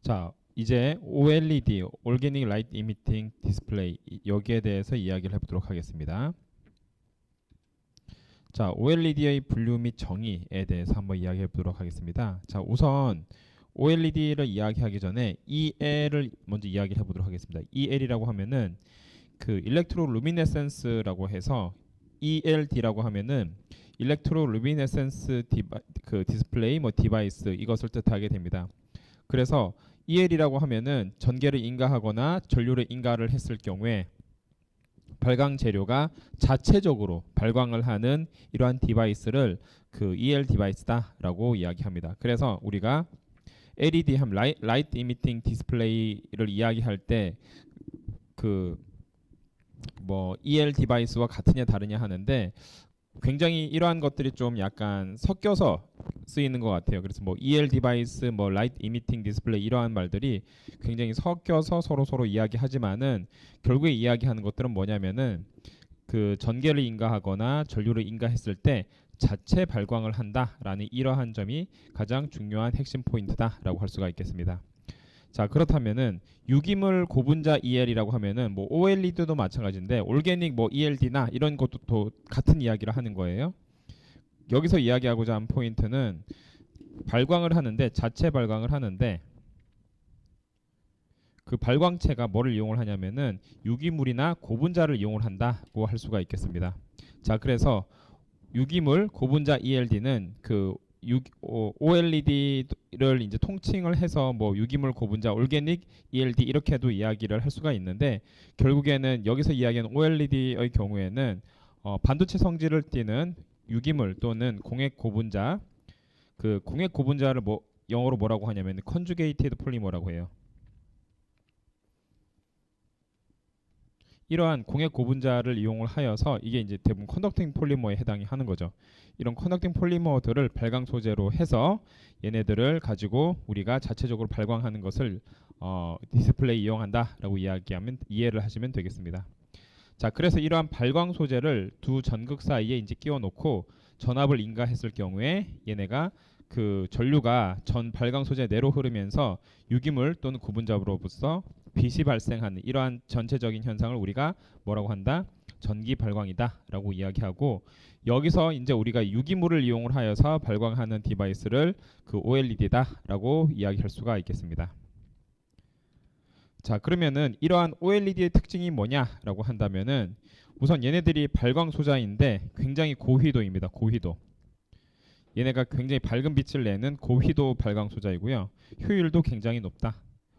자, 이제 OLED, Organic Light Emitting Display, 여기에 대해서 이야기를 해보도록 하겠습니다. 자, OLED의 분류 및 정의에 대해서 한번 이야기해 보도록 하겠습니다. 자, 우선 OLED를 이야기하기 전에 EL을 먼저 이야기해 보도록 하겠습니다. EL이라고 하면은 그 일렉트로루미네센스라고 해서 ELD라고 하면은 일렉트로루미네센스 그 디스플레이 디바이스 이것을 뜻하게 됩니다. 그래서 EL이라고 하면은 전개를 인가하거나 전류를 인가를 했을 경우에 발광 재료가 자체적으로 발광을 하는 이러한 디바이스를 그 EL 디바이스다라고 이야기합니다. 그래서 우리가 LED 함 라이트 이미팅 디스플레이를 이야기할 때 그 EL 디바이스와 같으냐 다르냐 하는데 굉장히 이러한 것들이 좀 약간 섞여서 쓰이는 것 같아요. 그래서 EL 디바이스, 라이트 이미팅 디스플레이 이러한 말들이 굉장히 섞여서 서로 이야기하지만은 결국에 이야기하는 것들은 뭐냐면은 그 전개를 인가하거나 전류를 인가했을 때 자체 발광을 한다라는 이러한 점이 가장 중요한 핵심 포인트다라고 할 수가 있겠습니다. 자, 그렇다면은 유기물 고분자 EL이라고 하면은 OLED도 마찬가지인데 올게닉 ELD나 이런 것도 또 같은 이야기를 하는 거예요. 여기서 이야기하고자 한 포인트는 발광을 하는데 자체 발광을 하는데 그 발광체가 뭐를 이용을 하냐면은 유기물이나 고분자를 이용을 한다고 할 수가 있겠습니다. 자, 그래서 유기물 고분자 ELD는 그 OLED를 이제 통칭을 해서 유기물 고분자 올게닉 ELD 이렇게도 이야기를 할 수가 있는데 결국에는 여기서 이야기하는 OLED의 경우에는 반도체 성질을 띠는 유기물 또는 공액 고분자, 그 공액 고분자를 영어로 뭐라고 하냐면 컨주게이티드 폴리머라고 해요. 이러한 공액 고분자를 이용을 하여서 이게 이제 대부분 컨덕팅 폴리머에 해당이 하는 거죠. 이런 컨덕팅 폴리머들을 발광 소재로 해서 얘네들을 가지고 우리가 자체적으로 발광하는 것을 디스플레이 이용한다라고 이해를 하시면 되겠습니다. 자, 그래서 이러한 발광 소재를 두 전극 사이에 이제 끼워 놓고 전압을 인가했을 경우에 얘네가 그 전류가 전 발광 소재 내로 흐르면서 유기물 또는 고분자로부터 빛이 발생하는 이러한 전체적인 현상을 우리가 뭐라고 한다? 전기 발광이다라고 이야기하고 여기서 이제 우리가 유기물을 이용을 하여서 발광하는 디바이스를 그 OLED다라고 이야기할 수가 있겠습니다. 자, 그러면은 이러한 OLED의 특징이 뭐냐라고 한다면은 우선 얘네들이 발광 소자인데 굉장히 고휘도입니다. 고휘도. 얘네가 굉장히 밝은 빛을 내는 고휘도 발광 소자이고요. 효율도 굉장히 높다.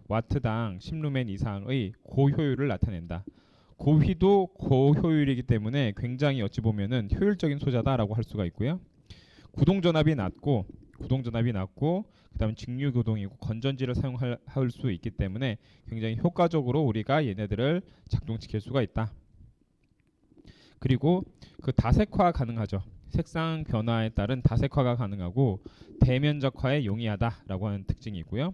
와트당 10루멘 이상의 고효율을 나타낸다. 고휘도 고효율이기 때문에 굉장히 어찌 보면은 효율적인 소자다라고 할 수가 있고요. 구동전압이 낮고 그다음에 직류교동이고 건전지를 사용할 수 있기 때문에 굉장히 효과적으로 우리가 얘네들을 작동시킬 수가 있다. 그리고 그 다색화 가능하죠. 색상 변화에 따른 다색화가 가능하고 대면적화에 용이하다라고 하는 특징이 있고요.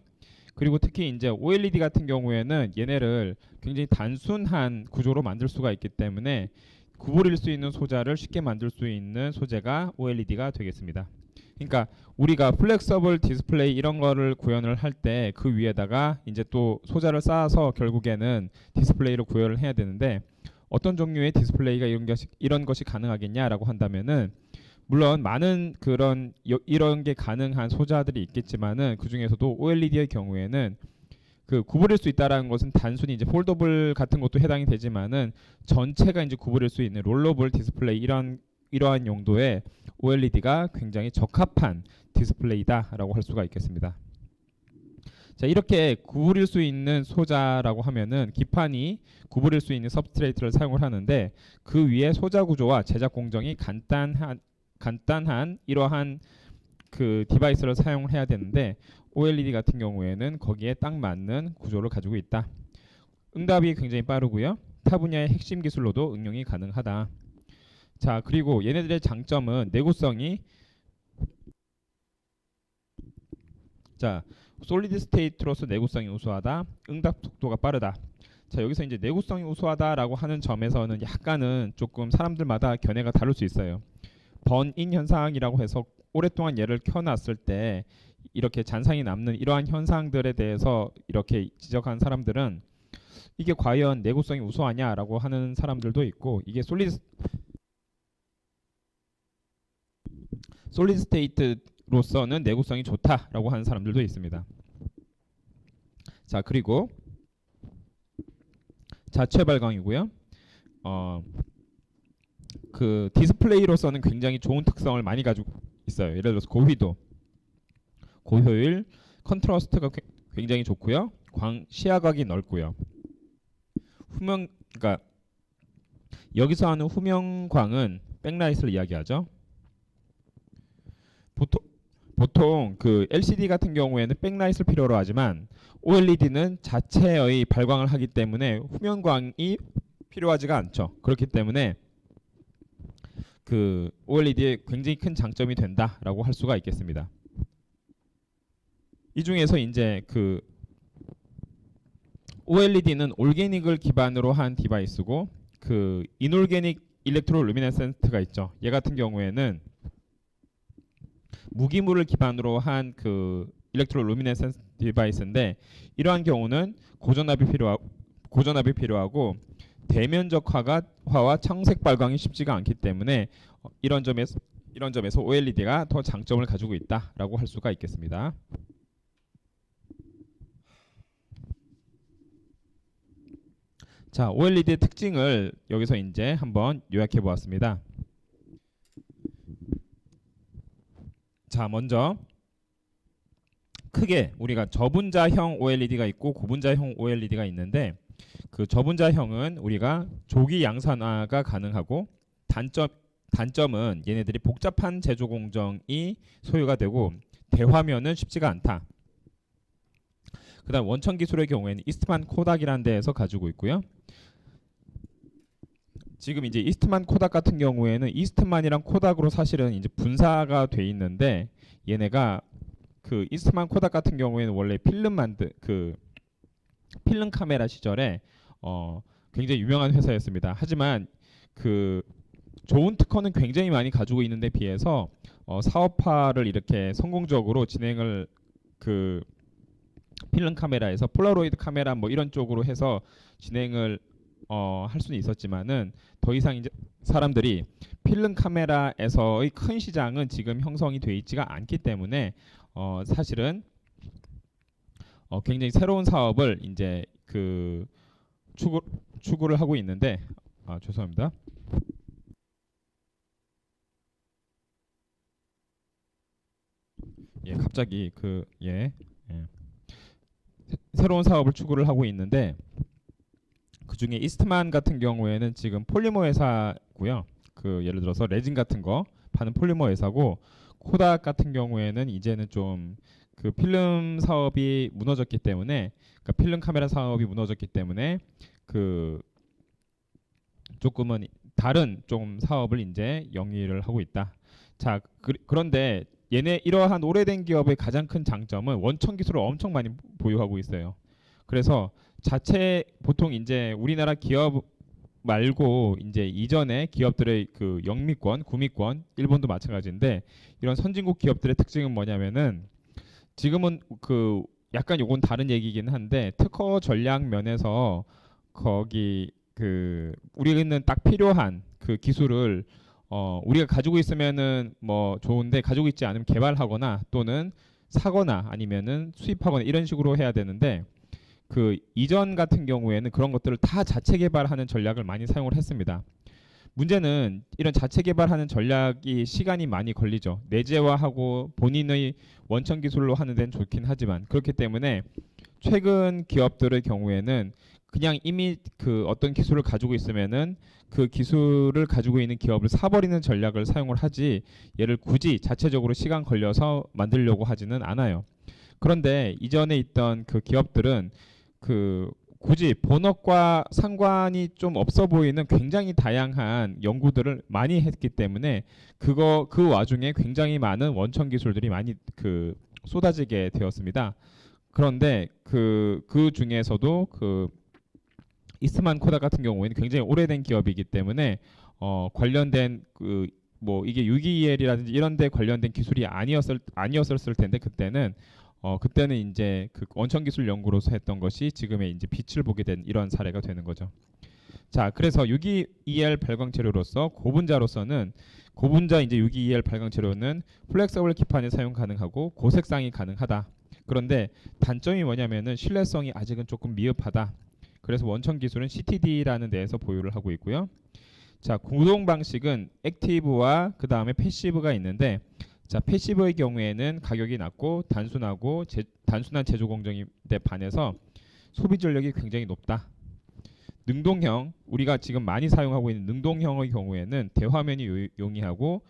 그리고 특히 이제 OLED 같은 경우에는 얘네를 굉장히 단순한 구조로 만들 수가 있기 때문에 구부릴 수 있는 소자를 쉽게 만들 수 있는 소재가 OLED가 되겠습니다. 그러니까 우리가 플렉서블 디스플레이 이런 거를 구현을 할 때 그 위에다가 이제 또 소자를 쌓아서 결국에는 디스플레이를 구현을 해야 되는데 어떤 종류의 디스플레이가 이런 것이 가능하겠냐라고 한다면은 물론 많은 이런 게 가능한 소자들이 있겠지만은 그 중에서도 OLED의 경우에는 그 구부릴 수 있다라는 것은 단순히 이제 폴더블 같은 것도 해당이 되지만은 전체가 이제 구부릴 수 있는 롤러블 디스플레이 이러한 용도의 OLED가 굉장히 적합한 디스플레이다라고 할 수가 있겠습니다. 자, 이렇게 구부릴 수 있는 소자라고 하면은 기판이 구부릴 수 있는 서브스트레이트를 사용을 하는데 그 위에 소자 구조와 제작 공정이 간단한 이러한 그 디바이스를 사용을 해야 되는데 OLED 같은 경우에는 거기에 딱 맞는 구조를 가지고 있다. 응답이 굉장히 빠르고요. 타 분야의 핵심 기술로도 응용이 가능하다. 자, 그리고 얘네들의 장점은 내구성이 솔리드 스테이트로서 내구성이 우수하다. 응답 속도가 빠르다. 자, 여기서 이제 내구성이 우수하다라고 하는 점에서는 약간은 조금 사람들마다 견해가 다를 수 있어요. 번인 현상이라고 해서 오랫동안 얘를 켜놨을 때 이렇게 잔상이 남는 이러한 현상들에 대해서 이렇게 지적한 사람들은 이게 과연 내구성이 우수하냐라고 하는 사람들도 있고, 이게 솔리드 스테이트로서는 내구성이 좋다라고 하는 사람들도 있습니다. 자, 그리고 자체 발광이고요. 그 디스플레이로서는 굉장히 좋은 특성을 많이 가지고 있어요. 예를 들어서 고휘도, 고효율, 컨트라스트가 굉장히 좋고요. 시야각이 넓고요. 그러니까 여기서 하는 후명광은 백라이트를 이야기하죠. 보통 그 LCD 같은 경우에는 백라이트를 필요로 하지만 OLED는 자체의 발광을 하기 때문에 후면광이 필요하지가 않죠. 그렇기 때문에 그 OLED에 굉장히 큰 장점이 된다라고 할 수가 있겠습니다. 이 중에서 이제 그 OLED는 올게닉을 기반으로 한 디바이스고, 그 인올게닉 일렉트로루미네센트가 있죠. 얘 같은 경우에는 무기물을 기반으로 한 그 일렉트로루미네센트 디바이스인데, 이러한 경우는 고전압이 필요하고 대면적 화와 청색 발광이 쉽지가 않기 때문에 이런 점에서 OLED가 더 장점을 가지고 있다라고 할 수가 있겠습니다. 자, OLED의 특징을 여기서 이제 한번 요약해 보았습니다. 자, 먼저 크게 우리가 저분자형 OLED가 있고 고분자형 OLED가 있는데, 그 저분자형은 우리가 조기 양산화가 가능하고, 단점은 얘네들이 복잡한 제조 공정이 소요가 되고 대화면은 쉽지가 않다. 그다음 원천 기술의 경우에는 이스트만 코닥이라는 데에서 가지고 있고요. 지금 이제 이스트만 코닥 같은 경우에는 이스트만이랑 코닥으로 사실은 이제 분사가 돼 있는데, 얘네가 그 이스트만 코닥 같은 경우에는 원래 필름 카메라 시절에 굉장히 유명한 회사였습니다. 하지만 그 좋은 특허는 굉장히 많이 가지고 있는데 비해서 사업화를 이렇게 성공적으로 진행을 그 필름 카메라에서 폴라로이드 카메라 뭐 이런 쪽으로 해서 진행을 할 수는 있었지만은 더 이상 이제 사람들이 필름 카메라에서의 큰 시장은 지금 형성이 돼 있지가 않기 때문에 사실은 굉장히 새로운 사업을 이제 그 추구를 하고 있는데, 죄송합니다. 예, 갑자기 새로운 사업을 추구를 하고 있는데, 그 중에 이스트만 같은 경우에는 지금 폴리머 회사고요. 그 예를 들어서 레진 같은 거 파는 폴리머 회사고, 코닥 같은 경우에는 이제는 좀 그 필름 사업이 무너졌기 때문에, 그러니까 필름 카메라 사업이 무너졌기 때문에 그 조금은 다른 좀 사업을 이제 영위를 하고 있다. 자, 그런데 얘네 이러한 오래된 기업의 가장 큰 장점은 원천 기술을 엄청 많이 보유하고 있어요. 그래서 보통 이제 우리나라 기업 말고 이제 이전에 기업들의 그 영미권, 구미권, 일본도 마찬가지인데, 이런 선진국 기업들의 특징은 뭐냐면은, 지금은 그 약간 요건 다른 얘기긴 한데, 특허 전략 면에서 거기 그 우리는 딱 필요한 그 기술을 우리가 가지고 있으면은 뭐 좋은데, 가지고 있지 않으면 개발하거나 또는 사거나 아니면은 수입하거나 이런 식으로 해야 되는데, 그 이전 같은 경우에는 그런 것들을 다 자체 개발하는 전략을 많이 사용을 했습니다. 문제는 이런 자체 개발하는 전략이 시간이 많이 걸리죠. 내재화하고 본인의 원천 기술로 하는 데는 좋긴 하지만, 그렇기 때문에 최근 기업들의 경우에는 그냥 이미 그 어떤 기술을 가지고 있으면은 그 기술을 가지고 있는 기업을 사버리는 전략을 사용을 하지, 얘를 굳이 자체적으로 시간 걸려서 만들려고 하지는 않아요. 그런데 이전에 있던 그 기업들은 그 굳이 본업과 상관이 좀 없어 보이는 굉장히 다양한 연구들을 많이 했기 때문에 그 와중에 굉장히 많은 원천 기술들이 많이 그 쏟아지게 되었습니다. 그런데 그 중에서도 그 이스트만 코닥 같은 경우에는 굉장히 오래된 기업이기 때문에 관련된 그 뭐 이게 유기이엘이라든지 이런 데 관련된 기술이 아니었을 텐데 그때는 이제 그 원천 기술 연구로서 했던 것이 지금의 이제 빛을 보게 된 이런 사례가 되는 거죠. 자, 그래서 유기2L 발광 재료로서 고분자 이제 유기2L 발광 재료는 플렉서블 기판에 사용 가능하고 고색상이 가능하다. 그런데 단점이 뭐냐면은 신뢰성이 아직은 조금 미흡하다. 그래서 원천 기술은 CTD라는 데에서 보유를 하고 있고요. 자, 구동 방식은 액티브와 그 다음에 패시브가 있는데, 자, 패시브의 경우에는 가격이 낮고 단순한 제조 공정인데 반해서 소비 전력이 굉장히 높다. 능동형, 우리가 지금 많이 사용하고 있는 능동형의 경우에는 대화면이 용이하고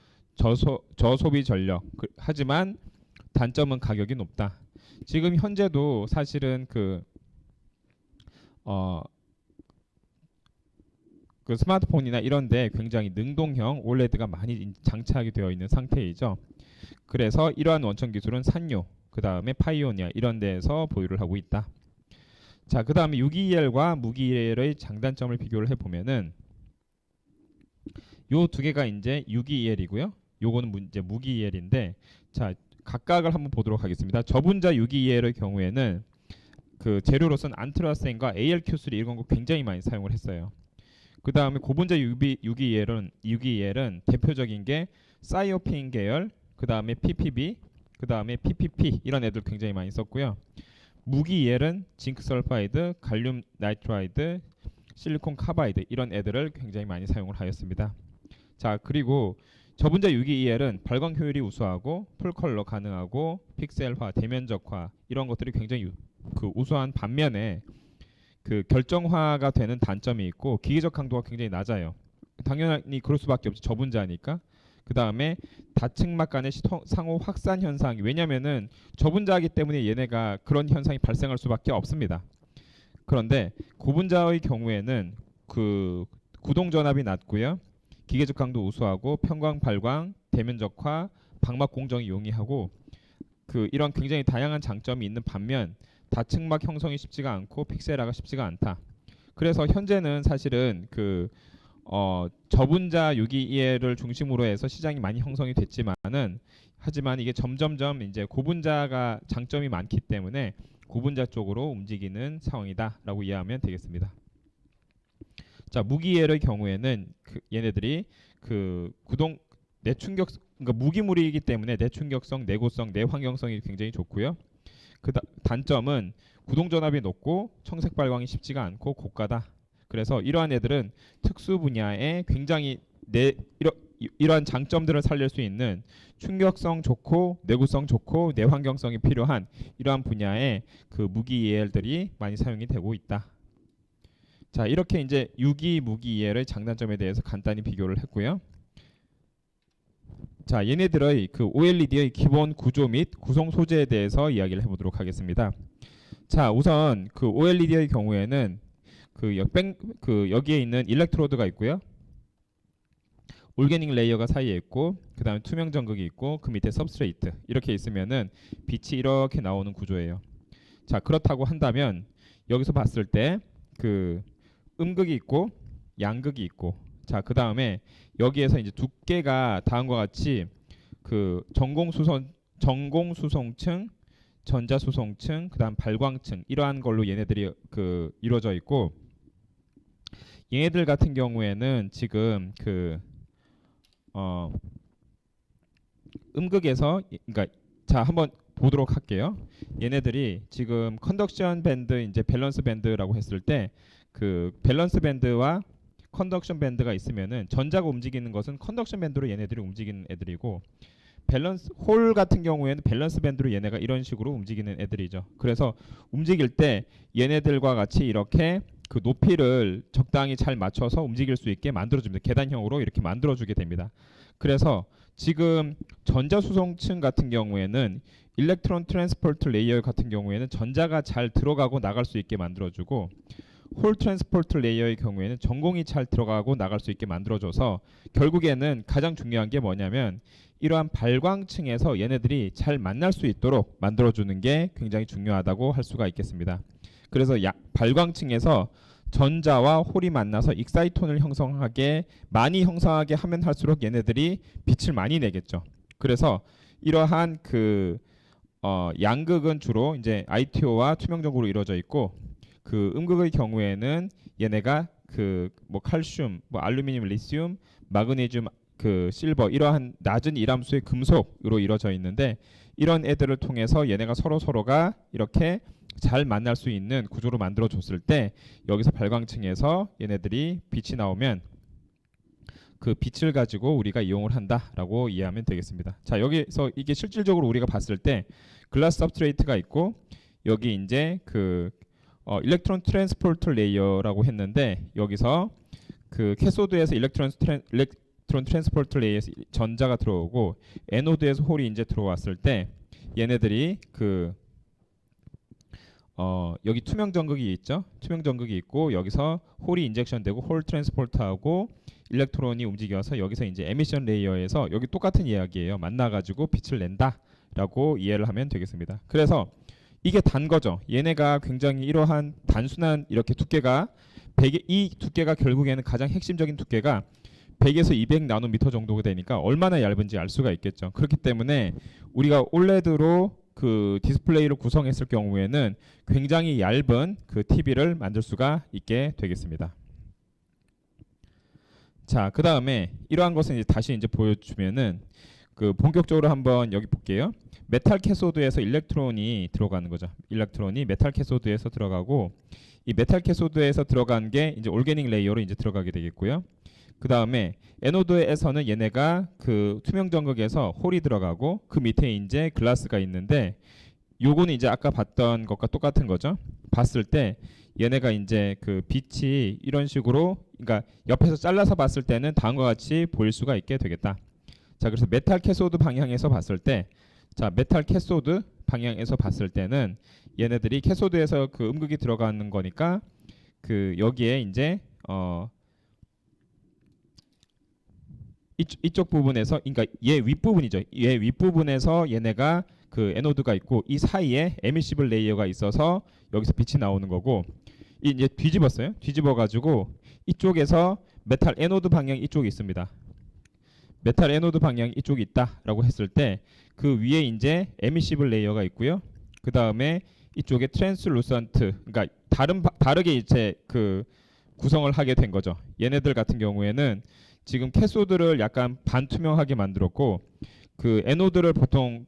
저소비 전력. 하지만 단점은 가격이 높다. 지금 현재도 사실은 그 스마트폰이나 이런데 굉장히 능동형 OLED가 많이 장착이 되어 있는 상태이죠. 그래서 이러한 원천 기술은 산요, 그 다음에 파이오니아 이런 데에서 보유를 하고 있다. 자, 그 다음에 유기2L과 무기2L의 장단점을 비교를 해보면은 요 두 개가 이제 유기2L이고요. 요거는 이제 무기2L인데, 자, 각각을 한번 보도록 하겠습니다. 저분자 유기2L의 경우에는 그 재료로서는 안트라센과 ALQ3 이런 거 굉장히 많이 사용을 했어요. 그 다음에 고분자 유기2L은 대표적인 게 사이오핀 계열, 그 다음에 PPB, 그 다음에 PPP 이런 애들 굉장히 많이 썼고요. 무기2L은 징크 설파이드, 갈륨 나이트라이드, 실리콘 카바이드 이런 애들을 굉장히 많이 사용을 하였습니다. 자, 그리고 저분자 유기2L은 발광 효율이 우수하고 풀컬러 가능하고 픽셀화, 대면적화 이런 것들이 굉장히 그 우수한 반면에 그 결정화가 되는 단점이 있고 기계적 강도가 굉장히 낮아요. 당연히 그럴 수밖에 없지, 저분자니까. 그 다음에 다층막 간의 상호 확산 현상이, 왜냐면은 저분자이기 때문에 얘네가 그런 현상이 발생할 수밖에 없습니다. 그런데 고분자의 경우에는 그 구동 전압이 낮고요, 기계적 강도 우수하고 편광, 발광, 대면적화, 방막 공정이 용이하고 그 이런 굉장히 다양한 장점이 있는 반면 다층막 형성이 쉽지가 않고 픽셀화가 쉽지가 않다. 그래서 현재는 사실은 그 저분자 유기2L을 중심으로 해서 시장이 많이 형성이 됐지만은 하지만 이게 점점점 이제 고분자가 장점이 많기 때문에 고분자 쪽으로 움직이는 상황이다라고 이해하면 되겠습니다. 자, 무기2L의 경우에는 얘네들이 그 구동 내충격, 그러니까 무기물이기 때문에 내충격성, 내구성, 내환경성이 굉장히 좋고요. 그 단점은 구동 전압이 높고 청색 발광이 쉽지가 않고 고가다. 그래서 이러한 애들은 특수 분야에 굉장히 이러한 장점들을 살릴 수 있는 충격성 좋고 내구성 좋고 내환경성이 필요한 이러한 분야의 그 무기2L들이 많이 사용이 되고 있다. 자, 이렇게 이제 무기2L의 장단점에 대해서 간단히 비교를 했고요. 자, 얘네들의 그 OLED의 기본 구조 및 구성 소재에 대해서 이야기를 해보도록 하겠습니다. 자, 우선 그 OLED의 경우에는 여기에 있는 일렉트로드가 있고요, 올게닉 레이어가 사이에 있고, 그 다음에 투명 전극이 있고, 그 밑에 सब스트레이트 이렇게 있으면은 빛이 이렇게 나오는 구조예요. 자, 그렇다고 한다면 여기서 봤을 때 그 음극이 있고 양극이 있고, 자, 그 다음에 여기에서 이제 두께가 다음과 같이 그 전공수송층, 전자수송층, 그다음 발광층 이러한 걸로 얘네들이 그 이루어져 있고, 얘네들 같은 경우에는 지금 그 음극에서 그러니까 자, 한번 보도록 할게요. 얘네들이 지금 컨덕션 밴드, 이제 밸런스 밴드라고 했을 때 그 밸런스 밴드와 컨덕션 밴드가 있으면은 전자가 움직이는 것은 컨덕션 밴드로 얘네들이 움직이는 애들이고, 홀 같은 경우에는 밸런스 밴드로 얘네가 이런 식으로 움직이는 애들이죠. 그래서 움직일 때 얘네들과 같이 이렇게 그 높이를 적당히 잘 맞춰서 움직일 수 있게 만들어줍니다. 계단형으로 이렇게 만들어주게 됩니다. 그래서 지금 전자수송층 같은 경우에는 일렉트론 트랜스포트 레이어 같은 경우에는 전자가 잘 들어가고 나갈 수 있게 만들어주고, 홀 트랜스포트 레이어의 경우에는 전공이 잘 들어가고 나갈 수 있게 만들어줘서 결국에는 가장 중요한 게 뭐냐면 이러한 발광층에서 얘네들이 잘 만날 수 있도록 만들어주는 게 굉장히 중요하다고 할 수가 있겠습니다. 그래서 발광층에서 전자와 홀이 만나서 익사이톤을 형성하게 많이 형성하게 하면 할수록 얘네들이 빛을 많이 내겠죠. 그래서 이러한 양극은 주로 이제 ITO와 투명 전구로 이루어져 있고, 그 음극의 경우에는 얘네가 뭐 칼슘, 뭐 알루미늄, 리튬, 마그네슘, 실버 이러한 낮은 이람수의 금속으로 이루어져 있는데, 이런 애들을 통해서 얘네가 서로가 이렇게 잘 만날 수 있는 구조로 만들어 줬을 때 여기서 발광층에서 얘네들이 빛이 나오면 그 빛을 가지고 우리가 이용을 한다라고 이해하면 되겠습니다. 자, 여기서 이게 실질적으로 우리가 봤을 때 글라스 서브스트레이트가 있고, 여기 이제 일렉트론 트랜스포터 레이어라고 했는데, 여기서 캐소드에서 일렉트론 트랜스포터 레이어에서 전자가 들어오고 에노드에서 홀이 이제 들어왔을 때 얘네들이 여기 투명 전극이 있죠. 투명 전극이 있고 여기서 홀이 인젝션되고 홀 트랜스포터하고 일렉트론이 움직여서 여기서 이제 에미션 레이어에서 여기 똑같은 이야기예요. 만나가지고 빛을 낸다라고 이해를 하면 되겠습니다. 그래서 이게 단 거죠. 얘네가 굉장히 이러한 단순한 이렇게 두께가 이 두께가 결국에는 가장 핵심적인 두께가 100에서 200 나노미터 정도가 되니까 얼마나 얇은지 알 수가 있겠죠. 그렇기 때문에 우리가 올레드로 디스플레이를 구성했을 경우에는 굉장히 얇은 TV를 만들 수가 있게 되겠습니다. 자, 그 다음에 이러한 것은 이제 다시 이제 보여주면은 본격적으로 한번 여기 볼게요. 메탈 캐소드에서 일렉트론이 들어가는 거죠. 일렉트론이 메탈 캐소드에서 들어가고, 이 메탈 캐소드에서 들어간 게 이제 올게닉 레이어로 이제 들어가게 되겠고요. 그 다음에 에노드에서는 얘네가 투명 전극에서 홀이 들어가고 그 밑에 이제 글라스가 있는데, 요거는 이제 아까 봤던 것과 똑같은 거죠. 봤을 때 얘네가 이제 빛이 이런 식으로, 그러니까 옆에서 잘라서 봤을 때는 다음과 같이 보일 수가 있게 되겠다. 자, 그래서 메탈 캐소드 방향에서 봤을 때, 자, 메탈 캐소드 방향에서 봤을 때는 얘네들이 캐소드에서 음극이 들어가는 거니까 여기에 이제 이쪽 부분에서, 그러니까 얘 윗부분이죠. 얘 윗부분에서 얘네가 에노드가 있고 이 사이에 에미시블 레이어가 있어서 여기서 빛이 나오는 거고, 이제 뒤집었어요. 뒤집어 가지고 이쪽에서 메탈 에노드 방향 이쪽이 있습니다. 메탈 에노드 방향 이쪽이 있다라고 했을 때 그 위에 이제 에미시블 레이어가 있고요. 그 다음에 이쪽에 트랜스루선트, 그러니까 다르게 이제 구성을 하게 된 거죠. 얘네들 같은 경우에는 지금 캐소드를 약간 반투명하게 만들었고, 에노드를 보통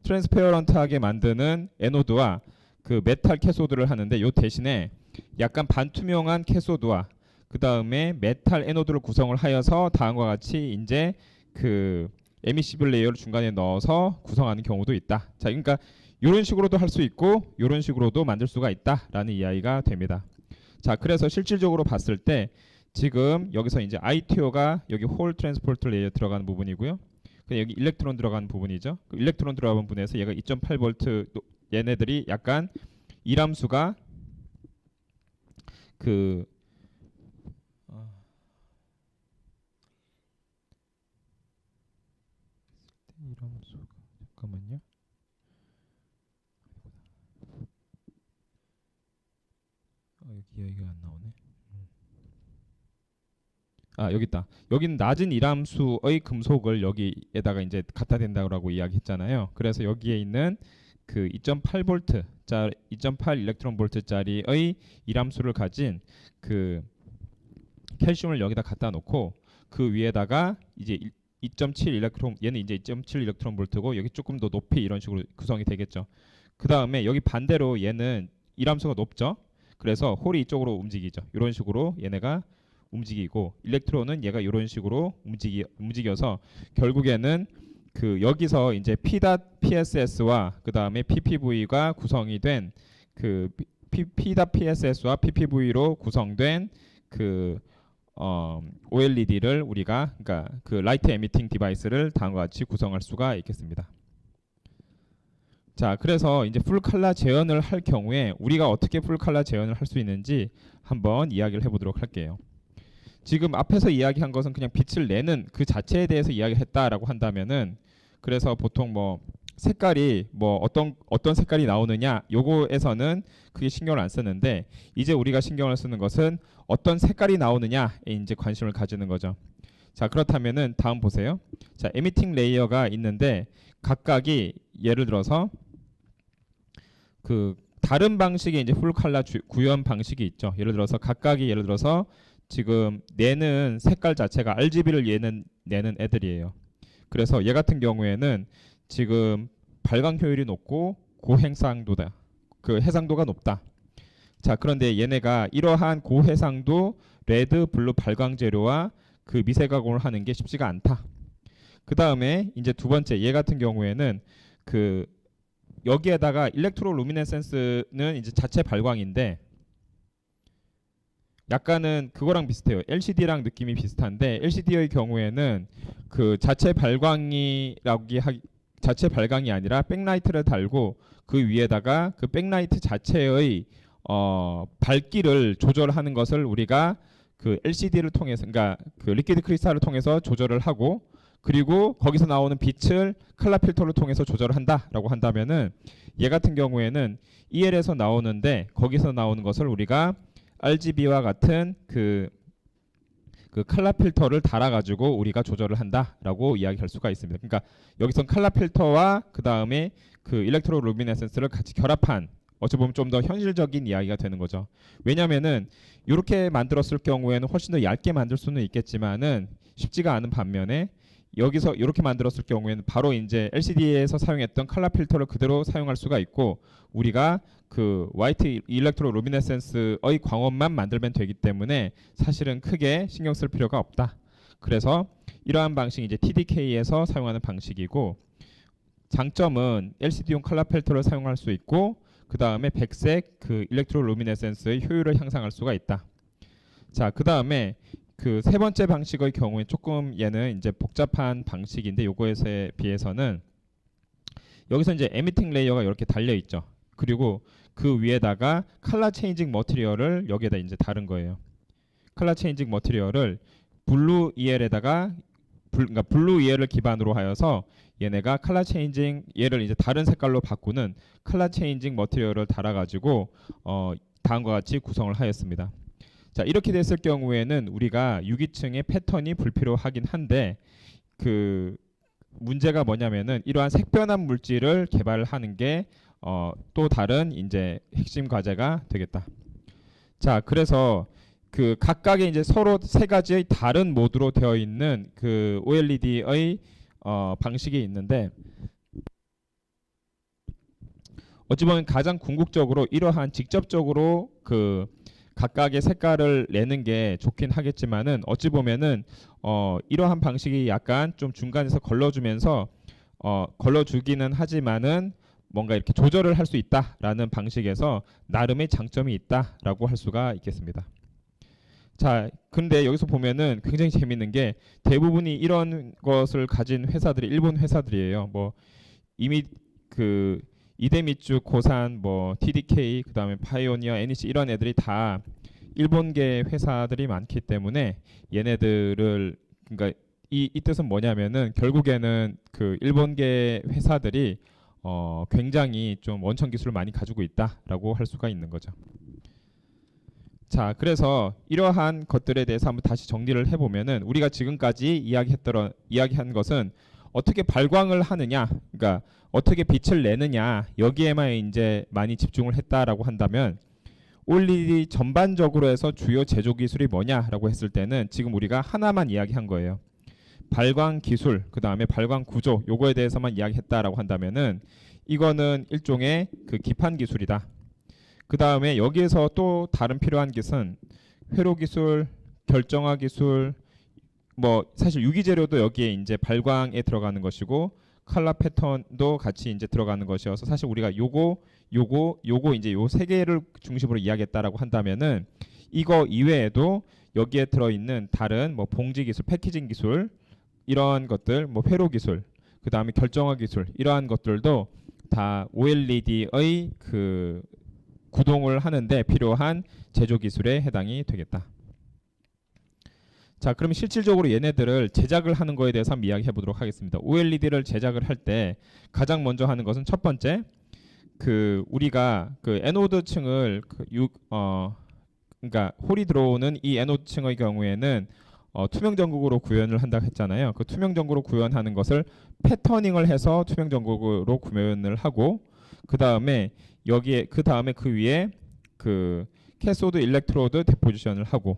트랜스페어런트하게 만드는 에노드와 메탈 캐소드를 하는데, 요 대신에 약간 반투명한 캐소드와 그 다음에 메탈 에노드를 구성을 하여서 다음과 같이 이제 에미시블 레이어를 중간에 넣어서 구성하는 경우도 있다. 자, 그러니까 이런 식으로도 할 수 있고 이런 식으로도 만들 수가 있다라는 이야기가 됩니다. 자, 그래서 실질적으로 봤을 때 지금 여기서 이제 ITO가 여기 홀 트랜스포터 레이어 들어가는 부분이고요. 여기 일렉트론 들어가는 부분이죠. 일렉트론 들어가는 부분에서 얘가 2.8V, 얘네들이 약간 이람수가 이람수가 잠깐만요. 여기 이야기가 안 나오네. 여기 있다. 여기는 낮은 이람수의 금속을 여기에다가 이제 갖다 댄다고 이야기했잖아요. 그래서 여기에 있는 2.8V, 2.8 일렉트론 볼트짜리의 이람수를 가진 칼슘을 여기다 갖다 놓고 그 위에다가 이제 2.7 일렉트론, 얘는 이제 2.7 일렉트론 볼트고 여기 조금 더 높이 이런 식으로 구성이 되겠죠. 그 다음에 여기 반대로 얘는 이람수가 높죠. 그래서 홀이 이쪽으로 움직이죠. 이런 식으로 얘네가 움직이고, 일렉트론은 얘가 이런 식으로 움직여서 결국에는 여기서 이제 P.PSS와 그 다음에 PPV가 구성이 된 P.PSS와 PPV로 구성된 OLED를 우리가, 그러니까 라이트 에미팅 디바이스를 다음과 같이 구성할 수가 있겠습니다. 자, 그래서 이제 풀 칼라 재현을 할 경우에 우리가 어떻게 풀 칼라 재현을 할 수 있는지 한번 이야기를 해보도록 할게요. 지금 앞에서 이야기한 것은 그냥 빛을 내는 그 자체에 대해서 이야기를 했다라고 한다면은, 그래서 보통 뭐 색깔이 뭐 어떤 색깔이 나오느냐 요거에서는 크게 신경을 안 쓰는데 이제 우리가 신경을 쓰는 것은 어떤 색깔이 나오느냐에 이제 관심을 가지는 거죠. 자, 그렇다면은 다음 보세요. 자, 에미팅 레이어가 있는데 각각이 예를 들어서 그 다른 방식의 이제 풀 컬러 구현 방식이 있죠. 예를 들어서 각각이 예를 들어서 지금 내는 색깔 자체가 RGB를 내는 애들이에요. 그래서 얘 같은 경우에는 지금 발광 효율이 높고 고해상도다. 그 해상도가 높다. 자, 그런데 얘네가 이러한 고해상도 레드, 블루 발광 재료와 그 미세 가공을 하는 게 쉽지가 않다. 그 다음에 이제 두 번째 얘 같은 경우에는 그 여기에다가 일렉트로 루미네센스는 이제 자체 발광인데 약간은 그거랑 비슷해요. LCD랑 느낌이 비슷한데 LCD의 경우에는 그 자체 발광이 아니라 백라이트를 달고 그 위에다가 그 백라이트 자체의 밝기를 조절하는 것을 우리가 그 LCD를 통해서, 그러니까 그 리퀴드 크리스탈을 통해서 조절을 하고, 그리고 거기서 나오는 빛을 컬러 필터를 통해서 조절을 한다라고 한다면은 얘 같은 경우에는 EL에서 나오는데 거기서 나오는 것을 우리가 RGB와 같은 그 컬러 필터를 달아가지고 우리가 조절을 한다라고 이야기할 수가 있습니다. 그러니까 여기선 컬러 필터와 그 다음에 그 일렉트로 루미네센스를 같이 결합한 어찌 보면 좀 더 현실적인 이야기가 되는 거죠. 왜냐면은 이렇게 만들었을 경우에는 훨씬 더 얇게 만들 수는 있겠지만은 쉽지가 않은 반면에 여기서 이렇게 만들었을 경우에는 바로 이제 LCD에서 사용했던 컬러 필터를 그대로 사용할 수가 있고 우리가 그 화이트 일렉트로 루미네센스의 광원만 만들면 되기 때문에 사실은 크게 신경 쓸 필요가 없다. 그래서 이러한 방식이 이제 TDK에서 사용하는 방식이고 장점은 LCD용 컬러 필터를 사용할 수 있고 그 다음에 백색 그 일렉트로 루미네센스의 효율을 향상할 수가 있다. 자, 그 다음에 그 세 번째 방식의 경우에 조금 얘는 이제 복잡한 방식인데 요거에 비해서는 여기서 이제 에미팅 레이어가 이렇게 달려 있죠. 그리고 그 위에다가 컬러 체인징 머티리얼을 여기에다 이제 다른 거예요. 컬러 체인징 머티리얼을 블루 EL에다가 그러니까 블루 EL을 기반으로 하여서 얘네가 컬러 체인징 얘를 이제 다른 색깔로 바꾸는 컬러 체인징 머티리얼을 달아가지고 다음과 같이 구성을 하였습니다. 자, 이렇게 됐을 경우에는 우리가 유기층의 패턴이 불필요하긴 한데 그 문제가 뭐냐면은 이러한 색변환 물질을 개발하는 게 또 다른 이제 핵심 과제가 되겠다. 자, 그래서 그 각각의 이제 서로 세 가지의 다른 모드로 되어 있는 그 OLED의 방식이 있는데 어찌 보면 가장 궁극적으로 이러한 직접적으로 그 각각의 색깔을 내는 게 좋긴 하겠지만은 어찌 보면은 이러한 방식이 약간 좀 중간에서 걸러주면서 걸러주기는 하지만은 뭔가 이렇게 조절을 할 수 있다라는 방식에서 나름의 장점이 있다라고 할 수가 있겠습니다. 자, 근데 여기서 보면은 굉장히 재밌는 게 대부분이 이런 것을 가진 회사들이 일본 회사들이에요. 뭐 이미 그 이데미츠, 고산, 뭐 TDK, 그다음에 파이오니어, NEC 이런 애들이 다 일본계 회사들이 많기 때문에 얘네들을 그러니까 이 뜻은 뭐냐면은 결국에는 그 일본계 회사들이 굉장히 좀 원천 기술을 많이 가지고 있다라고 할 수가 있는 거죠. 자, 그래서 이러한 것들에 대해서 한번 다시 정리를 해보면은 우리가 지금까지 이야기한 것은 어떻게 발광을 하느냐, 그러니까 어떻게 빛을 내느냐 여기에만 이제 많이 집중을 했다라고 한다면 OLED 전반적으로 해서 주요 제조 기술이 뭐냐라고 했을 때는 지금 우리가 하나만 이야기한 거예요. 발광 기술, 그 다음에 발광 구조 요거에 대해서만 이야기했다라고 한다면은 이거는 일종의 그 기판 기술이다. 그 다음에 여기에서 또 다른 필요한 기술은 회로 기술, 결정화 기술, 뭐 사실 유기 재료도 여기에 이제 발광에 들어가는 것이고 컬러 패턴도 같이 이제 들어가는 것이어서 사실 우리가 요거 이제 요 세 개를 중심으로 이야기했다라고 한다면은 이거 이외에도 여기에 들어 있는 다른 뭐 봉지 기술, 패키징 기술 이러한 것들, 뭐 회로 기술, 그 다음에 결정화 기술 이러한 것들도 다 OLED의 그 구동을 하는데 필요한 제조 기술에 해당이 되겠다. 자, 그럼 실질적으로 얘네들을 제작을 하는 거에 대해서 한번 이야기해 보도록 하겠습니다. OLED를 제작을 할 때 가장 먼저 하는 것은 첫 번째, 그 우리가 그 에노드층을 그러니까 홀이 들어오는 이 에노드층의 경우에는 투명 전극으로 구현을 한다고 했잖아요. 그 투명 전극으로 구현하는 것을 패터닝을 해서 투명 전극으로 구현을 하고, 그 다음에 그 위에 그 캐소드 일렉트로드 데포지션을 하고,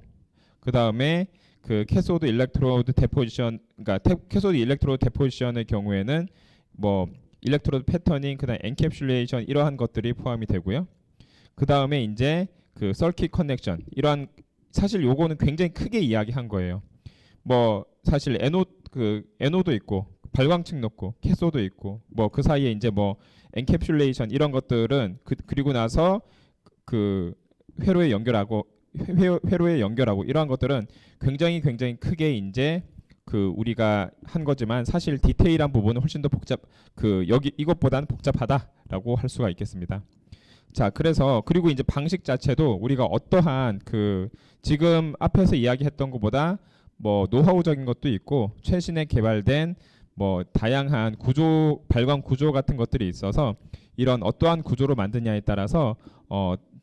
그 다음에 그 캐소드 일렉트로드 데포지션, 그러니까 캐소드 일렉트로드 데포지션의 경우에는 뭐 일렉트로드 패터닝, 그다음 엔캡슐레이션 이러한 것들이 포함이 되고요. 그 다음에 이제 그 서킷 커넥션, 이러한, 사실 요거는 굉장히 크게 이야기한 거예요. 뭐 사실 에노도 있고 발광층 넣고 캐소도 있고 뭐 그 사이에 이제 뭐 엔캡슐레이션 이런 것들은 그리고 나서 그 회로에 연결하고 이러한 것들은 굉장히 크게 이제 그 우리가 한 거지만 사실 디테일한 부분은 훨씬 더 이것보다는 복잡하다라고 할 수가 있겠습니다. 자, 그래서 그리고 이제 방식 자체도 우리가 어떠한 그 지금 앞에서 이야기했던 것보다 뭐 노하우적인 것도 있고 최신에 개발된 뭐 다양한 발광 구조 같은 것들이 있어서 이런 어떠한 구조로 만드냐에 따라서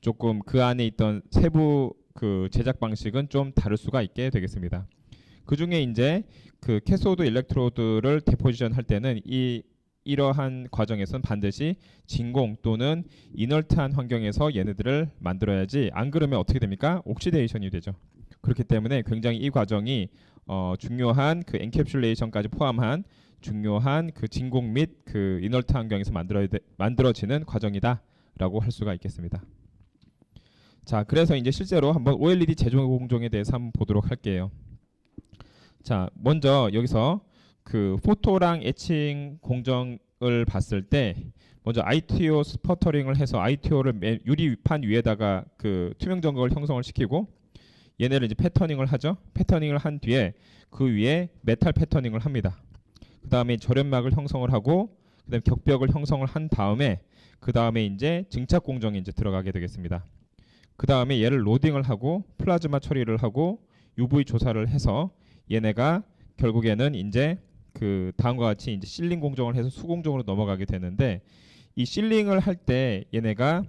조금 그 안에 있던 세부 그 제작 방식은 좀 다를 수가 있게 되겠습니다. 그 중에 이제 그 캐소드 일렉트로드를 데포지션 할 때는 이러한 과정에서는 반드시 진공 또는 이널트한 환경에서 얘네들을 만들어야지, 안 그러면 어떻게 됩니까? 옥시데이션이 되죠. 그렇기 때문에 굉장히 이 과정이 중요한 그 엔캡슐레이션까지 포함한 중요한 그 진공 및 그 이널트 환경에서 만들어지는 과정이다라고 할 수가 있겠습니다. 자, 그래서 이제 실제로 한번 OLED 제조 공정에 대해서 한번 보도록 할게요. 자, 먼저 여기서 그 포토랑 에칭 공정을 봤을 때 먼저 ITO 스퍼터링을 해서 ITO를 유리판 위에다가 그 투명 전극을 형성을 시키고 얘네를 이제 패터닝을 하죠. 패터닝을 한 뒤에 그 위에 메탈 패터닝을 합니다. 그 다음에 절연막을 형성을 하고 그다음에 격벽을 형성을 한 다음에 그 다음에 이제 증착 공정에 이제 들어가게 되겠습니다. 그 다음에 얘를 로딩을 하고 플라즈마 처리를 하고 UV 조사를 해서 얘네가 결국에는 이제 그 다음과 같이 이제 실링 공정을 해서 수공정으로 넘어가게 되는데, 이 실링을 할 때 얘네가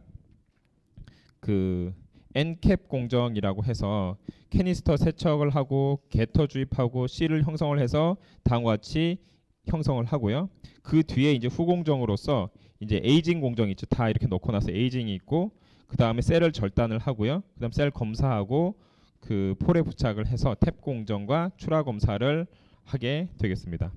그 엔캡 공정이라고 해서 캐니스터 세척을 하고 게터 주입하고 실을 형성을 해서 다음과 같이 형성을 하고요. 그 뒤에 이제 후공정으로서 이제 에이징 공정이 있죠. 다 이렇게 놓고 나서 에이징이 있고 그 다음에 셀을 절단을 하고요. 그 다음 셀 검사하고 그 폴에 부착을 해서 탭 공정과 출하 검사를 하게 되겠습니다.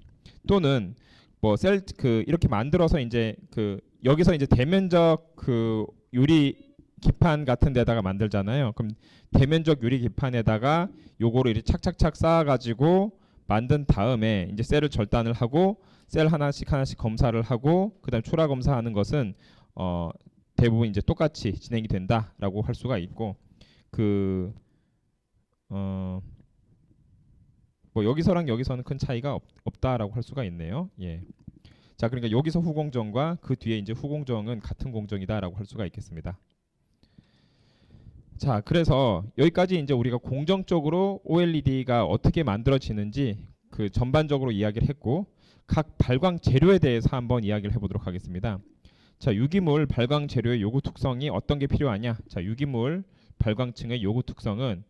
또는 뭐 셀 이렇게 만들어서 이제 그 여기서 이제 대면적 그 유리 기판 같은 데다가 만들잖아요. 그럼 대면적 유리 기판에다가 요거를 이렇게 착착착 쌓아가지고 만든 다음에 이제 셀을 절단을 하고 셀 하나씩 검사를 하고 그다음 출하 검사하는 것은 대부분 이제 똑같이 진행이 된다라고 할 수가 있고, 뭐 여기서랑 여기서는 큰 차이가 없다라고 할 수가 있네요. 예. 자, 그러니까 여기서 후공정과 그 뒤에 이제 후공정은 같은 공정이다라고 할 수가 있겠습니다. 자, 그래서 여기까지 이제 우리가 공정적으로 OLED가 어떻게 만들어지는지 그 전반적으로 이야기를 했고, 각 발광 재료에 대해서 한번 이야기를 해보도록 하겠습니다. 자, 유기물 발광 재료의 요구 특성이 어떤 게 필요하냐? 자, 유기물 발광층의 요구 특성은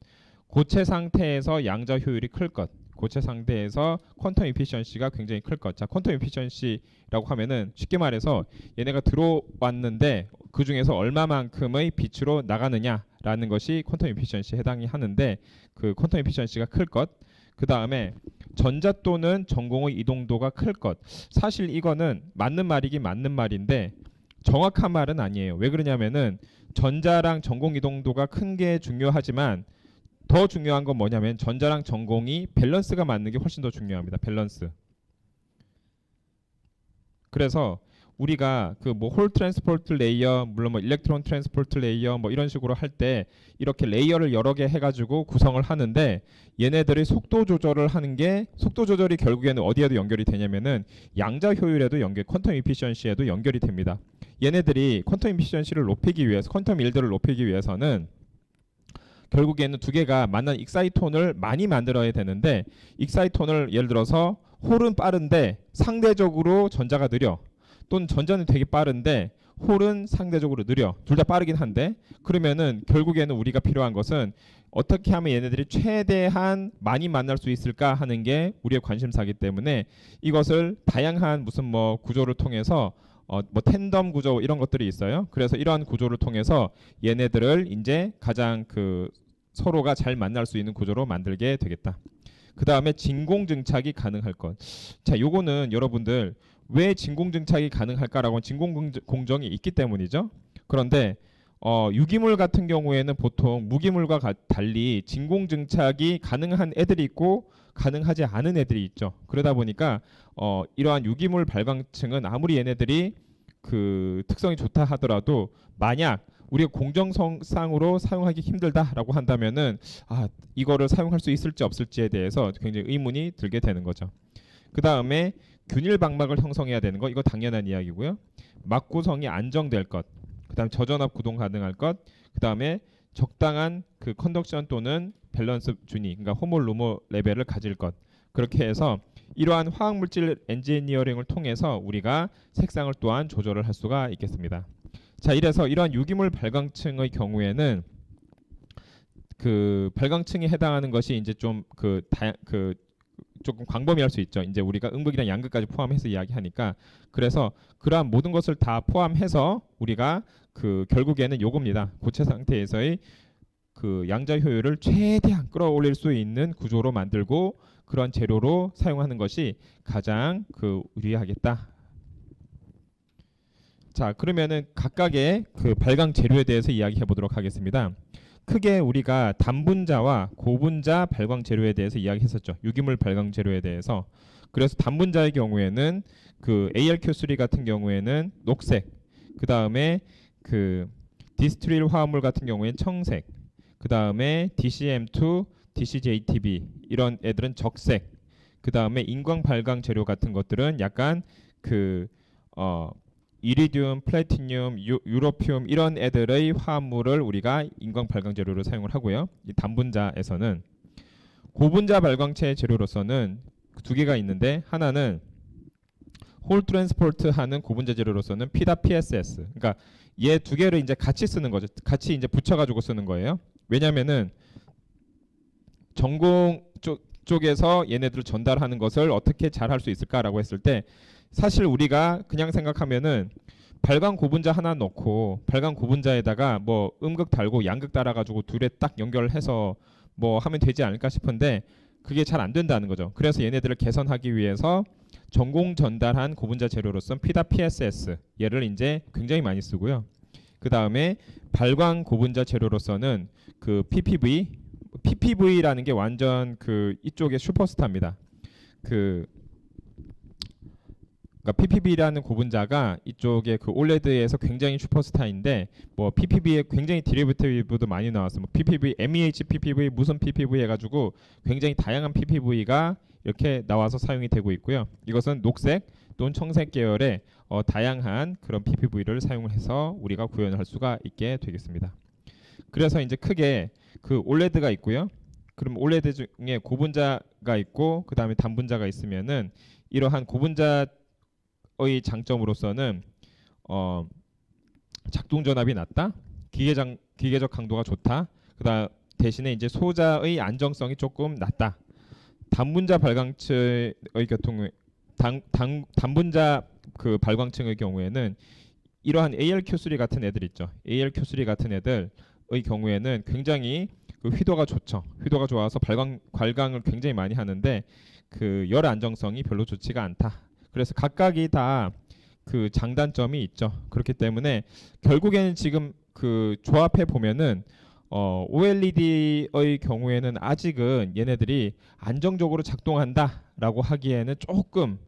고체 상태에서 양자 효율이 클 것, 고체 상태에서 퀀텀 이피션시가 굉장히 클 것. 자, 퀀텀 이피션시라고 하면은 쉽게 말해서 얘네가 들어왔는데 그 중에서 얼마만큼의 빛으로 나가느냐라는 것이 퀀텀 이피션시에 해당이 하는데, 그 퀀텀 이피션시가 클 것. 그 다음에 전자 또는 전공의 이동도가 클 것. 사실 이거는 맞는 말이긴 맞는 말인데 정확한 말은 아니에요. 왜 그러냐면은 전자랑 전공 이동도가 큰 게 중요하지만 더 중요한 건 뭐냐면 전자랑 전공이 밸런스가 맞는 게 훨씬 더 중요합니다. 밸런스. 그래서 우리가 그 뭐 홀 트랜스포트 레이어, 물론 뭐 일렉트론 트랜스포트 레이어 뭐 이런 식으로 할 때 이렇게 레이어를 여러 개 해가지고 구성을 하는데, 얘네들이 속도 조절을 하는 게, 속도 조절이 결국에는 어디에도 연결이 되냐면은 양자 효율에도 퀀텀 이피션시에도 연결이 됩니다. 얘네들이 퀀텀 이피션시를 높이기 위해서, 퀀텀 일들을 높이기 위해서는 결국에는 두 개가 만난 익사이톤을 많이 만들어야 되는데 익사이톤을 예를 들어서 홀은 빠른데 상대적으로 전자가 느려 또는 전자는 되게 빠른데 홀은 상대적으로 느려 둘 다 빠르긴 한데 그러면은 결국에는 우리가 필요한 것은 어떻게 하면 얘네들이 최대한 많이 만날 수 있을까 하는 게 우리의 관심사이기 때문에 이것을 다양한 무슨 뭐 구조를 통해서 뭐 텐덤 구조 이런 것들이 있어요. 그래서 이러한 구조를 통해서 얘네들을 이제 가장 그 서로가 잘 만날 수 있는 구조로 만들게 되겠다. 그 다음에 진공증착이 가능할 것. 자, 요거는 여러분들 왜 진공증착이 가능할까라고 하면 진공공정이 있기 때문이죠. 그런데 유기물 같은 경우에는 보통 무기물과 달리 진공증착이 가능한 애들이 있고 가능하지 않은 애들이 있죠. 그러다 보니까 이러한 유기물 발광층은 아무리 얘네들이 그 특성이 좋다 하더라도 만약 우리가 공정성상으로 사용하기 힘들다라고 한다면은 이거를 사용할 수 있을지 없을지에 대해서 굉장히 의문이 들게 되는 거죠. 그 다음에 균일 방막을 형성해야 되는 거 이거 당연한 이야기고요. 막구성이 안정될 것. 그 다음에 저전압 구동 가능할 것. 그 다음에 적당한 그 컨덕션 또는 밸런스 준위, 그러니까 호몰 루모 레벨을 가질 것. 그렇게 해서 이러한 화학물질 엔지니어링을 통해서 우리가 색상을 또한 조절을 할 수가 있겠습니다. 자, 이래서 이러한 유기물 발광층의 경우에는 그 발광층에 해당하는 것이 이제 좀 조금 광범위할 수 있죠. 이제 우리가 음극이랑 양극까지 포함해서 이야기하니까 그래서 그러한 모든 것을 다 포함해서 우리가 그 결국에는 요겁니다. 고체 상태에서의 그 양자 효율을 최대한 끌어올릴 수 있는 구조로 만들고 그런 재료로 사용하는 것이 가장 유리하겠다. 자, 그러면은 각각의 그 발광 재료에 대해서 이야기해 보도록 하겠습니다. 크게 우리가 단분자와 고분자 발광 재료에 대해서 이야기했었죠. 유기물 발광 재료에 대해서. 그래서 단분자의 경우에는 그 AlQ3 같은 경우에는 녹색, 그 다음에 그 디스트릴 화합물 같은 경우에는 청색, 그 다음에 DCM2, DCJTB 이런 애들은 적색, 그 다음에 인광 발광 재료 같은 것들은 약간 이리듐, 플래티늄, 유로피움 이런 애들의 화합물을 우리가 인광 발광 재료로 사용을 하고요. 이 단분자에서는 고분자 발광체 재료로서는 두 개가 있는데 하나는 홀 트랜스포트 하는 고분자 재료로서는 PDA-PSS. 그러니까 얘 두 개를 이제 같이 쓰는 거죠. 같이 이제 붙여가지고 쓰는 거예요. 왜냐면은 전공 쪽에서 얘네들을 전달하는 것을 어떻게 잘 할 수 있을까라고 했을 때 사실 우리가 그냥 생각하면은 발광 고분자 하나 넣고 발광 고분자에다가 뭐 음극 달고 양극 달아가지고 둘에 딱 연결해서 뭐 하면 되지 않을까 싶은데 그게 잘 안 된다는 거죠. 그래서 얘네들을 개선하기 위해서 전공 전달한 고분자 재료로서 PDA-PSS 얘를 이제 굉장히 많이 쓰고요. 그 다음에 발광 고분자 재료로서는 그 PPV라는 게 완전 그 이쪽의 슈퍼스타입니다. 그러니까 PPV라는 고분자가 이쪽에 그 올레드에서 굉장히 슈퍼스타인데 뭐 PPV에 굉장히 디리버티브도 많이 나왔어. 뭐 PPV, MEH PPV, 무슨 PPV 해가지고 굉장히 다양한 PPV가 이렇게 나와서 사용이 되고 있고요. 이것은 녹색 또는 청색 계열의 다양한 그런 PPV를 사용해서 우리가 구현을 할 수가 있게 되겠습니다. 그래서 이제 크게 그 올레드가 있고요. 그럼 올레드 중에 고분자가 있고 그 다음에 단분자가 있으면은 이러한 고분자의 장점으로서는 작동 전압이 낮다, 기계적 강도가 좋다. 그다음 대신에 이제 소자의 안정성이 조금 낮다. 단분자 발광층의 단분자 그 발광층의 경우에는 이러한 AlQ3 같은 애들 있죠. AlQ3 같은 애들의 경우에는 굉장히 그 휘도가 좋죠. 휘도가 좋아서 발광을 굉장히 많이 하는데 그 열 안정성이 별로 좋지가 않다. 그래서 각각이 다 그 장단점이 있죠. 그렇기 때문에 결국에는 지금 그 조합해 보면은 OLED의 경우에는 아직은 얘네들이 안정적으로 작동한다라고 하기에는 조금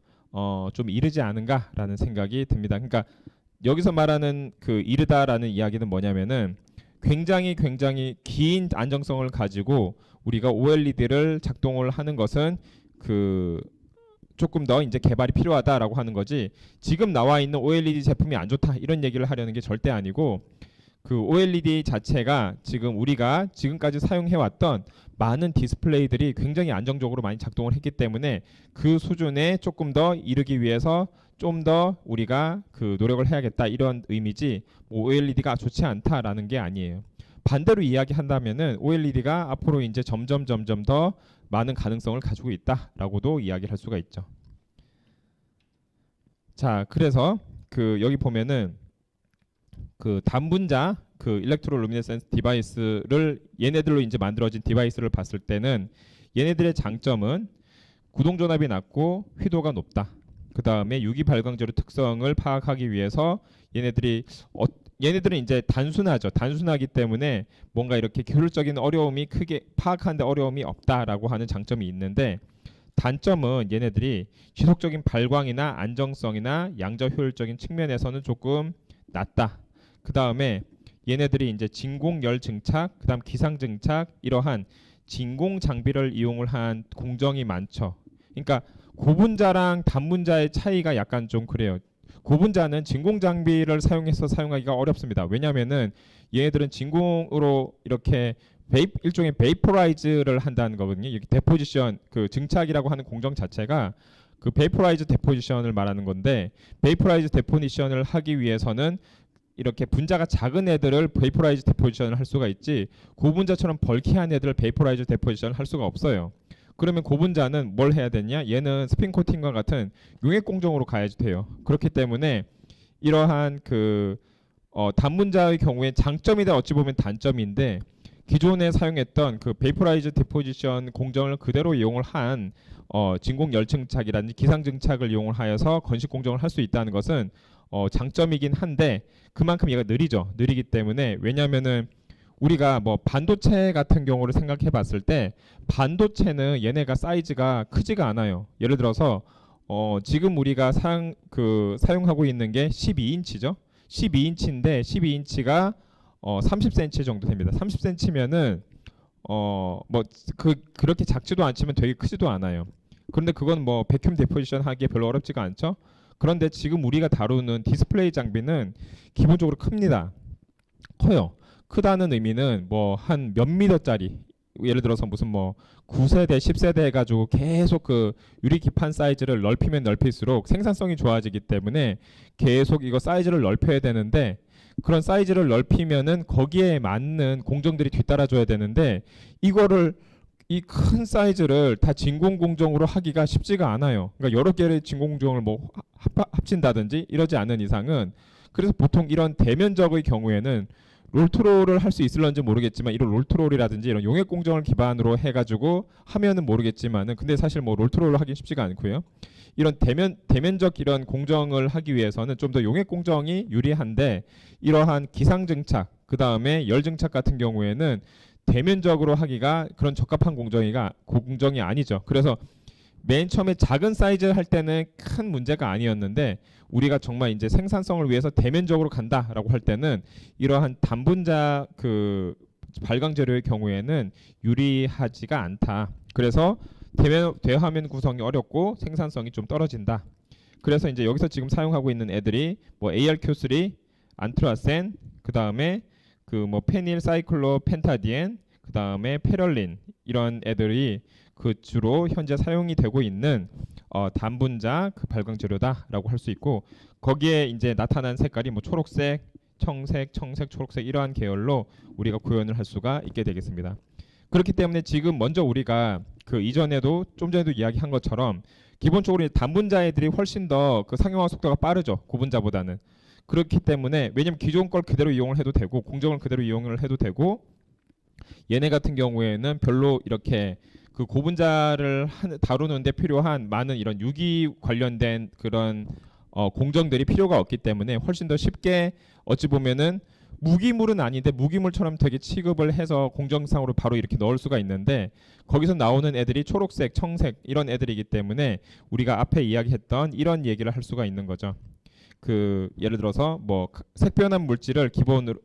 좀 이르지 않은가라는 생각이 듭니다. 그러니까 여기서 말하는 그 이르다라는 이야기는 뭐냐면은 굉장히 긴 안정성을 가지고 우리가 OLED를 작동을 하는 것은 그 조금 더 이제 개발이 필요하다라고 하는 거지 지금 나와 있는 OLED 제품이 안 좋다 이런 얘기를 하려는 게 절대 아니고 그 OLED 자체가 지금 우리가 지금까지 사용해왔던 많은 디스플레이들이 굉장히 안정적으로 많이 작동을 했기 때문에 그 수준에 조금 더 이르기 위해서 좀 더 우리가 그 노력을 해야겠다 이런 의미지 뭐 OLED가 좋지 않다라는 게 아니에요. 반대로 이야기한다면은 OLED가 앞으로 이제 점점 더 많은 가능성을 가지고 있다라고도 이야기를 할 수가 있죠. 자, 그래서 그 여기 보면은 그 단분자 그 일렉트로루미네센스 디바이스를 얘네들로 이제 만들어진 디바이스를 봤을 때는 얘네들의 장점은 구동 전압이 낮고 휘도가 높다. 그 다음에 유기 발광재료 특성을 파악하기 위해서 얘네들은 이제 단순하죠. 단순하기 때문에 뭔가 이렇게 효율적인 어려움이 크게 파악하는데 어려움이 없다라고 하는 장점이 있는데 단점은 얘네들이 지속적인 발광이나 안정성이나 양자 효율적인 측면에서는 조금 낮다. 그 다음에 얘네들이 이제 진공열 증착, 그 다음 기상 증착 이러한 진공 장비를 이용을 한 공정이 많죠. 그러니까 고분자랑 단분자의 차이가 약간 좀 그래요. 고분자는 진공 장비를 사용해서 사용하기가 어렵습니다. 왜냐하면은 얘네들은 진공으로 이렇게 일종의 베이퍼라이즈를 한다는 거거든요. 이렇게 데포지션 그 증착이라고 하는 공정 자체가 그 베이퍼라이즈 데포지션을 말하는 건데 베이퍼라이즈 데포지션을 하기 위해서는 이렇게 분자가 작은 애들을 베이퍼라이즈 데포지션을 할 수가 있지 고분자처럼 벌키한 애들을 베이퍼라이즈 데포지션을 할 수가 없어요. 그러면 고분자는 뭘 해야 되냐? 얘는 스핀 코팅과 같은 용액 공정으로 가야지 돼요. 그렇기 때문에 이러한 그 단분자의 경우에 장점이다 어찌 보면 단점인데 기존에 사용했던 그 베이퍼라이즈 디포지션 공정을 그대로 이용을 한 진공 열증착이라든지 기상 증착을 이용을 하여서 건식 공정을 할 수 있다는 것은 장점이긴 한데 그만큼 얘가 느리죠. 느리기 때문에 왜냐면은 우리가 뭐 반도체 같은 경우를 생각해 봤을 때 반도체는 얘네가 사이즈가 크지가 않아요. 예를 들어서 지금 우리가 사용하고 있는 게 12인치죠. 12인치인데 12인치가 30cm 정도 됩니다. 30cm면은 그렇게 작지도 않지만 되게 크지도 않아요. 그런데 그건 뭐 백큐ම් 데포지션 하기에 별로 어렵지가 않죠. 그런데 지금 우리가 다루는 디스플레이 장비는 기본적으로 큽니다. 커요. 크다는 의미는 뭐 한 몇 미터짜리 예를 들어서 무슨 뭐 9세대, 10세대 해가지고 계속 그 유리 기판 사이즈를 넓히면 넓힐수록 생산성이 좋아지기 때문에 계속 이거 사이즈를 넓혀야 되는데 그런 사이즈를 넓히면은 거기에 맞는 공정들이 뒤따라줘야 되는데 이거를 이 큰 사이즈를 다 진공 공정으로 하기가 쉽지가 않아요. 그러니까 여러 개의 진공 공정을 뭐 합친다든지 이러지 않는 이상은 그래서 보통 이런 대면적의 경우에는 롤트롤을 할 수 있을런지 모르겠지만 이런 롤트롤이라든지 이런 용액 공정을 기반으로 해가지고 하면은 모르겠지만은 근데 사실 뭐 롤트롤을 하기 쉽지가 않고요. 이런 대면적 이런 공정을 하기 위해서는 좀 더 용액 공정이 유리한데 이러한 기상 증착 그 다음에 열 증착 같은 경우에는 대면적으로 하기가 그런 적합한 공정이 아니죠. 그래서 맨 처음에 작은 사이즈 할 때는 큰 문제가 아니었는데 우리가 정말 이제 생산성을 위해서 대면적으로 간다라고 할 때는 이러한 단분자 그 발광 재료의 경우에는 유리하지가 않다. 그래서 대화면 구성이 어렵고 생산성이 좀 떨어진다. 그래서 이제 여기서 지금 사용하고 있는 애들이 뭐 ARQ3, 안트라센, 그 다음에 그 뭐 페닐 사이클로 펜타디엔, 그 다음에 페럴린 이런 애들이 그 주로 현재 사용이 되고 있는 단분자 그 발광 재료다라고 할 수 있고 거기에 이제 나타난 색깔이 뭐 초록색, 청색, 초록색 이러한 계열로 우리가 구현을 할 수가 있게 되겠습니다. 그렇기 때문에 지금 먼저 우리가 그 이전에도 좀 전에도 이야기한 것처럼 기본적으로 단분자 애들이 훨씬 더 그 상용화 속도가 빠르죠. 고분자보다는. 그렇기 때문에 왜냐면 기존 걸 그대로 이용을 해도 되고 공정을 그대로 이용을 해도 되고 얘네 같은 경우에는 별로 이렇게 그 고분자를 다루는데 필요한 많은 이런 유기 관련된 그런 공정들이 필요가 없기 때문에 훨씬 더 쉽게 어찌 보면은 무기물은 아닌데 무기물처럼 되게 취급을 해서 공정상으로 바로 이렇게 넣을 수가 있는데 거기서 나오는 애들이 초록색, 청색 이런 애들이기 때문에 우리가 앞에 이야기했던 이런 얘기를 할 수가 있는 거죠. 그 예를 들어서 뭐 색변환 물질을 기본으로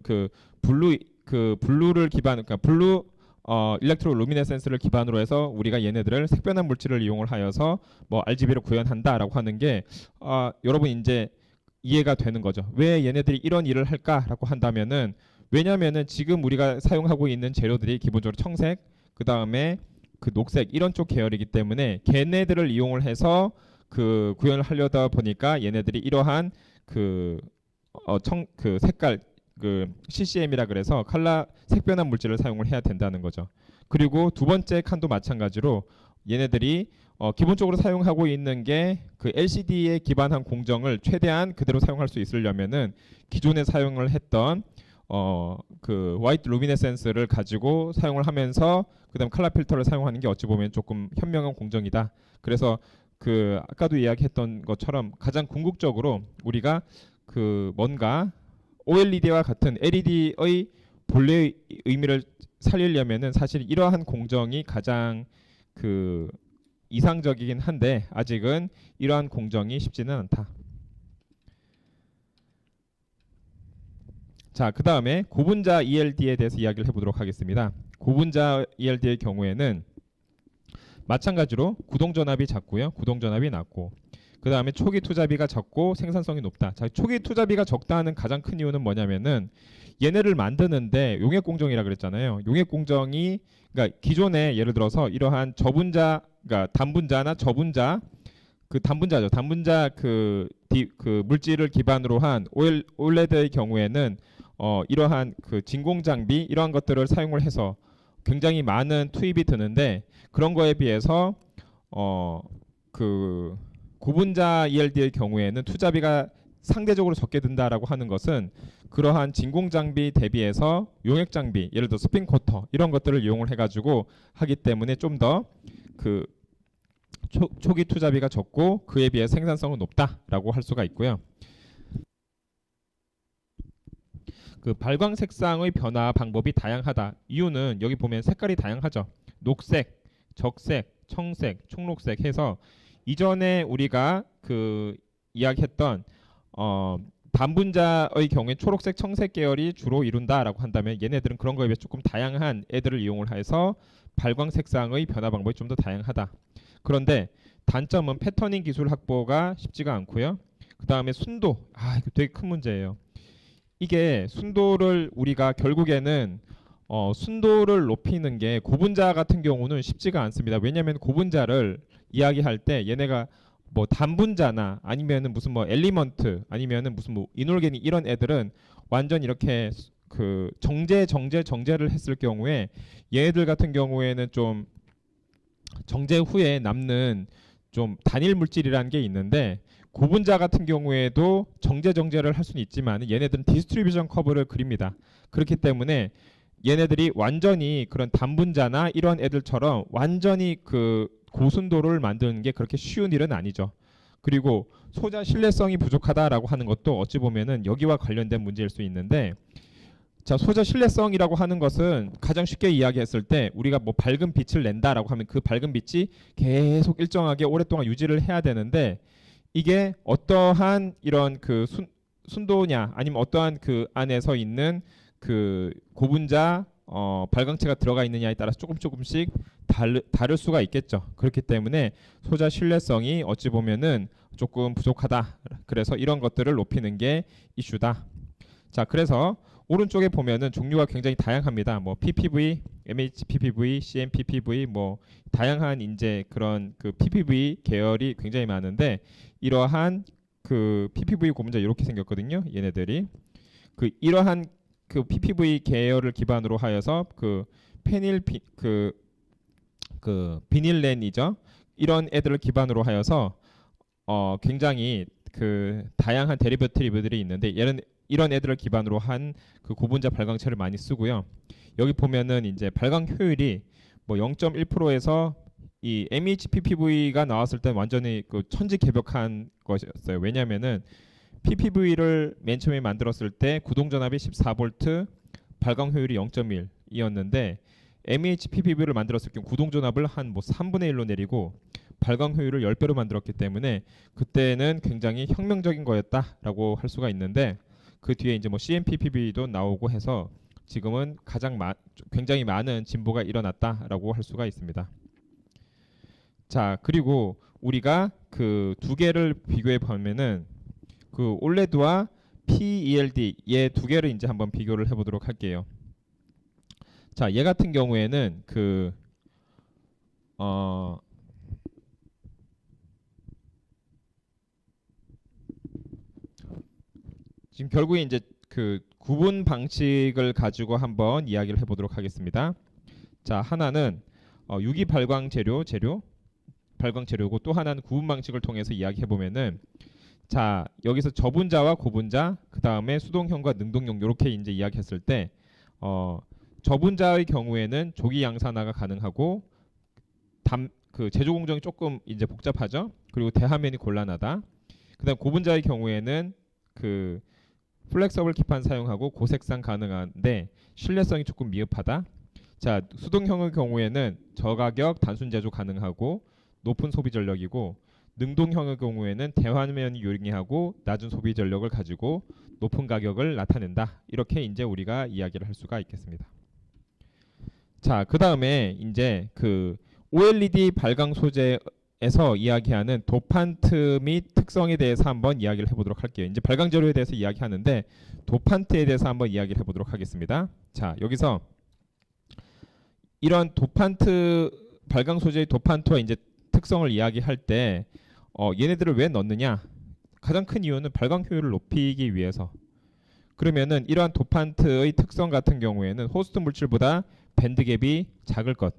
블루를 기반 그러니까 블루 일렉트로 루미네센스를 기반으로 해서 우리가 얘네들을 색변환 물질을 이용을 하여서 뭐 RGB로 구현한다라고 하는 게 여러분 이제 이해가 되는 거죠. 왜 얘네들이 이런 일을 할까라고 한다면은 왜냐하면은 지금 우리가 사용하고 있는 재료들이 기본적으로 청색, 그 다음에 그 녹색 이런 쪽 계열이기 때문에 걔네들을 이용을 해서 그 구현을 하려다 보니까 얘네들이 이러한 그 색깔 그 CCM이라 그래서 컬러 색변환 물질을 사용을 해야 된다는 거죠. 그리고 두 번째 칸도 마찬가지로 얘네들이 기본적으로 사용하고 있는 게 그 LCD에 기반한 공정을 최대한 그대로 사용할 수 있으려면은 기존에 사용을 했던 그 화이트 루미네센스를 가지고 사용을 하면서 그다음 컬러 필터를 사용하는 게 어찌 보면 조금 현명한 공정이다. 그래서 그 아까도 이야기했던 것처럼 가장 궁극적으로 우리가 그 뭔가 OLED와 같은 LED의 본래의 의미를 살리려면은 사실 이러한 공정이 가장 그 이상적이긴 한데 아직은 이러한 공정이 쉽지는 않다. 자, 그 다음에 고분자 ELD에 대해서 이야기를 해보도록 하겠습니다. 고분자 ELD의 경우에는 마찬가지로 구동전압이 작고요. 구동전압이 낮고 그 다음에 초기 투자비가 적고 생산성이 높다. 자, 초기 투자비가 적다는 가장 큰 이유는 뭐냐면은 얘네를 만드는데 용액 공정이라 그랬잖아요. 용액 공정이 그러니까 기존에 예를 들어서 이러한 저분자, 그러니까 단분자나 저분자 그 단분자죠. 단분자 그 물질을 기반으로 한 OLED의 경우에는 이러한 그 진공 장비 이러한 것들을 사용을 해서 굉장히 많은 투입이 드는데 그런 거에 비해서 그 고분자 ELD의 경우에는 투자비가 상대적으로 적게 든다라고 하는 것은 그러한 진공 장비 대비해서 용액 장비 예를 들어 스핀 쿼터 이런 것들을 이용을 해가지고 하기 때문에 좀 더 그 초기 투자비가 적고 그에 비해 생산성은 높다라고 할 수가 있고요. 그 발광 색상의 변화 방법이 다양하다. 이유는 여기 보면 색깔이 다양하죠. 녹색, 적색, 청색, 청록색 해서 이전에 우리가 그 이야기했던 단분자의 경우에 초록색, 청색 계열이 주로 이룬다라고 한다면 얘네들은 그런 거에 비해 조금 다양한 애들을 이용을 해서 발광 색상의 변화 방법이 좀 더 다양하다. 그런데 단점은 패터닝 기술 확보가 쉽지가 않고요. 그 다음에 순도, 이거 되게 큰 문제예요. 이게 순도를 우리가 결국에는 순도를 높이는 게 고분자 같은 경우는 쉽지가 않습니다. 왜냐하면 고분자를 이야기할 때 얘네가 뭐 단분자나 아니면은 무슨 뭐 엘리먼트 아니면은 무슨 뭐 이놀게닉 이런 애들은 완전 이렇게 그 정제를 했을 경우에 얘네들 같은 경우에는 좀 정제 후에 남는 좀 단일 물질이라는 게 있는데 고분자 같은 경우에도 정제를 할 수는 있지만 얘네들은 디스트리뷰션 커브를 그립니다. 그렇기 때문에 얘네들이 완전히 그런 단분자나 이런 애들처럼 완전히 그 고순도를 만드는 게 그렇게 쉬운 일은 아니죠. 그리고 소자 신뢰성이 부족하다라고 하는 것도 어찌 보면은 여기와 관련된 문제일 수 있는데 자, 소자 신뢰성이라고 하는 것은 가장 쉽게 이야기했을 때 우리가 뭐 밝은 빛을 낸다라고 하면 그 밝은 빛이 계속 일정하게 오랫동안 유지를 해야 되는데 이게 어떠한 이런 그 순도냐 아니면 어떠한 그 안에서 있는 그 고분자 발광체가 들어가 있느냐에 따라서 조금씩 다를 수가 있겠죠. 그렇기 때문에 소자 신뢰성이 어찌 보면은 조금 부족하다. 그래서 이런 것들을 높이는 게 이슈다. 자, 그래서 오른쪽에 보면은 종류가 굉장히 다양합니다. 뭐 PPV, MHPPV, CMPPV 뭐 다양한 이제 그런 그 PPV 계열이 굉장히 많은데 이러한 그 PPV 고분자 이렇게 생겼거든요. 얘네들이 이러한 그 PPV 계열을 기반으로 하여서 그 비닐렌이죠. 이런 애들을 기반으로 하여서 굉장히 그 다양한 데리버티브들이 있는데 이런 애들을 기반으로 한 그 고분자 발광체를 많이 쓰고요. 여기 보면은 이제 발광 효율이 뭐 0.1%에서 이 MHPPV가 나왔을 때 완전히 그 천지개벽한 것이었어요. 왜냐면은 PPV를 맨 처음에 만들었을 때 구동전압이 14V, 발광 효율이 0.1이었는데 MHPPV를 만들었을 경우 구동전압을 한 뭐 3분의 1로 내리고 발광 효율을 10배로 만들었기 때문에 그때는 굉장히 혁명적인 거였다라고 할 수가 있는데 그 뒤에 이제 뭐 CMPPV도 나오고 해서 지금은 굉장히 많은 진보가 일어났다라고 할 수가 있습니다. 자, 그리고 우리가 그 두 개를 비교해 보면은 그 올레드와 PELD 얘 두 개를 이제 한번 비교를 해보도록 할게요. 자, 얘 같은 경우에는 지금 결국에 이제 그 구분 방식을 가지고 한번 이야기를 해보도록 하겠습니다. 자, 하나는 유기 발광 재료 발광 재료고, 또 하나는 구분 방식을 통해서 이야기해 보면은, 자, 여기서 저분자와 고분자, 그 다음에 수동형과 능동형 이렇게 이제 이야기했을 때, 저분자의 경우에는 조기 양산화가 가능하고, 그 제조 공정이 조금 이제 복잡하죠. 그리고 대하면이 곤란하다. 그다음 고분자의 경우에는 그 플렉서블 기판 사용하고 고색상 가능한데 신뢰성이 조금 미흡하다. 자, 수동형의 경우에는 저가격 단순 제조 가능하고 높은 소비 전력이고, 능동형의 경우에는 대화면이 요리하고 낮은 소비 전력을 가지고 높은 가격을 나타낸다. 이렇게 이제 우리가 이야기를 할 수가 있겠습니다. 자, 그 다음에 이제 그 OLED 발광 소재에서 이야기하는 도판트 및 특성에 대해서 한번 이야기를 해보도록 할게요. 이제 발광 재료에 대해서 이야기하는데 도판트에 대해서 한번 이야기를 해보도록 하겠습니다. 자, 여기서 이런 도판트 발광 소재의 도판트와 이제 특성을 이야기할 때 얘네들을 왜 넣느냐? 가장 큰 이유는 발광 효율을 높이기 위해서. 그러면은 이러한 도판트의 특성 같은 경우에는 호스트 물질보다 밴드갭이 작을 것.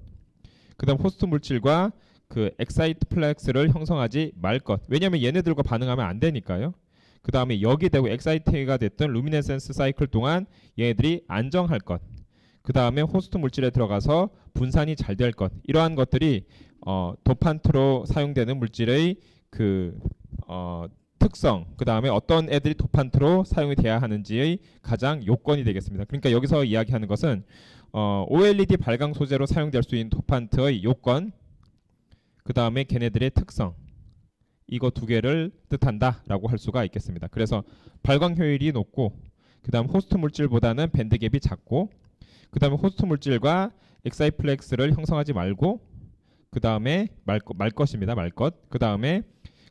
그다음 호스트 물질과 그 엑사이트 플렉스를 형성하지 말 것. 왜냐하면 얘네들과 반응하면 안 되니까요. 그 다음에 여기 되고 엑사이트가 됐던 루미네센스 사이클 동안 얘네들이 안정할 것. 그 다음에 호스트 물질에 들어가서 분산이 잘 될 것. 이러한 것들이 도판트로 사용되는 물질의 그 특성, 그 다음에 어떤 애들이 도판트로 사용이 돼야 하는지의 가장 요건이 되겠습니다. 그러니까 여기서 이야기하는 것은 OLED 발광 소재로 사용될 수 있는 도판트의 요건, 그 다음에 걔네들의 특성, 이거 두 개를 뜻한다라고 할 수가 있겠습니다. 그래서 발광 효율이 높고, 그 다음 호스트 물질보다는 밴드갭이 작고, 그 다음에 호스트 물질과 엑사이플렉스를 형성하지 말고, 그 다음에 말 것입니다. 말 것. 그 다음에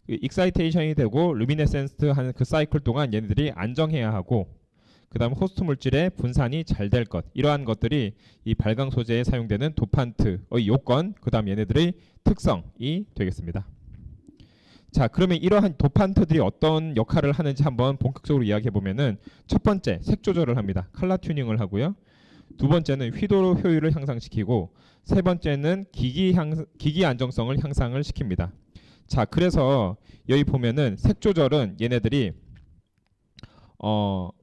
익사이테이션이 되고 루미네센스 하는 그 사이클 동안 얘네들이 안정해야 하고, 그 다음 호스트 물질의 분산이 잘 될 것. 이러한 것들이 이 발광 소재에 사용되는 도판트의 요건, 그 다음 얘네들의 특성이 되겠습니다. 자, 그러면 이러한 도판트들이 어떤 역할을 하는지 한번 본격적으로 이야기해 보면은, 첫 번째 색 조절을 합니다. 컬러 튜닝을 하고요. 두 번째는 휘도 효율을 향상시키고, 세 번째는 기기 안정성을 향상을 시킵니다. 자, 그래서 여기 보면은 색 조절은 얘네들이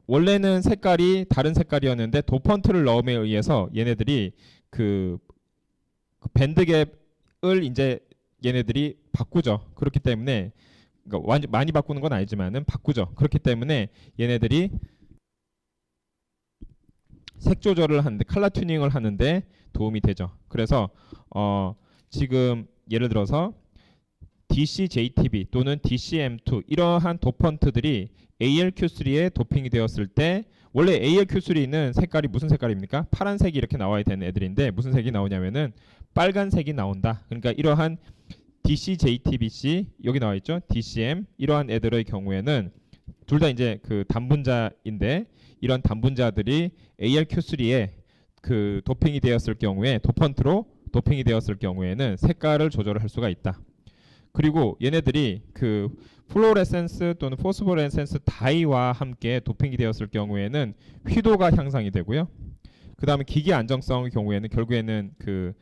원래는 색깔이 다른 색깔이었는데 도펀트를 넣음에 의해서 얘네들이 그 밴드갭을 이제 얘네들이 바꾸죠. 그렇기 때문에 그러니까 완전 많이 바꾸는 건 아니지만은 바꾸죠. 그렇기 때문에 얘네들이 색 조절을 하는데, 컬러 튜닝을 하는데 도움이 되죠. 그래서 지금 예를 들어서 DCJTB 또는 DCM2 이러한 도펀트들이 ALQ3에 도핑이 되었을 때, 원래 ALQ3는 색깔이 무슨 색깔입니까? 파란색이 이렇게 나와야 되는 애들인데 무슨 색이 나오냐면은 빨간색이 나온다. 그러니까 이러한 DCJTBC 여기 나와 있죠. DCM 이러한 애들의 경우에는 둘 다 이제 그 단분자인데, 이런 단분자들이 ALQ3에 그 도핑이 되었을 경우에, 도펀트로 도핑이 되었을 경우에는 색깔을 조절을 할 수가 있다. 그리고 얘네들이 그 플로레센스 또는 포스포레센스 다이와 함께 도핑이 되었을 경우에는 휘도가 향상이 되고요. 그 다음에 기기 안정성의 경우에는 결국에는 그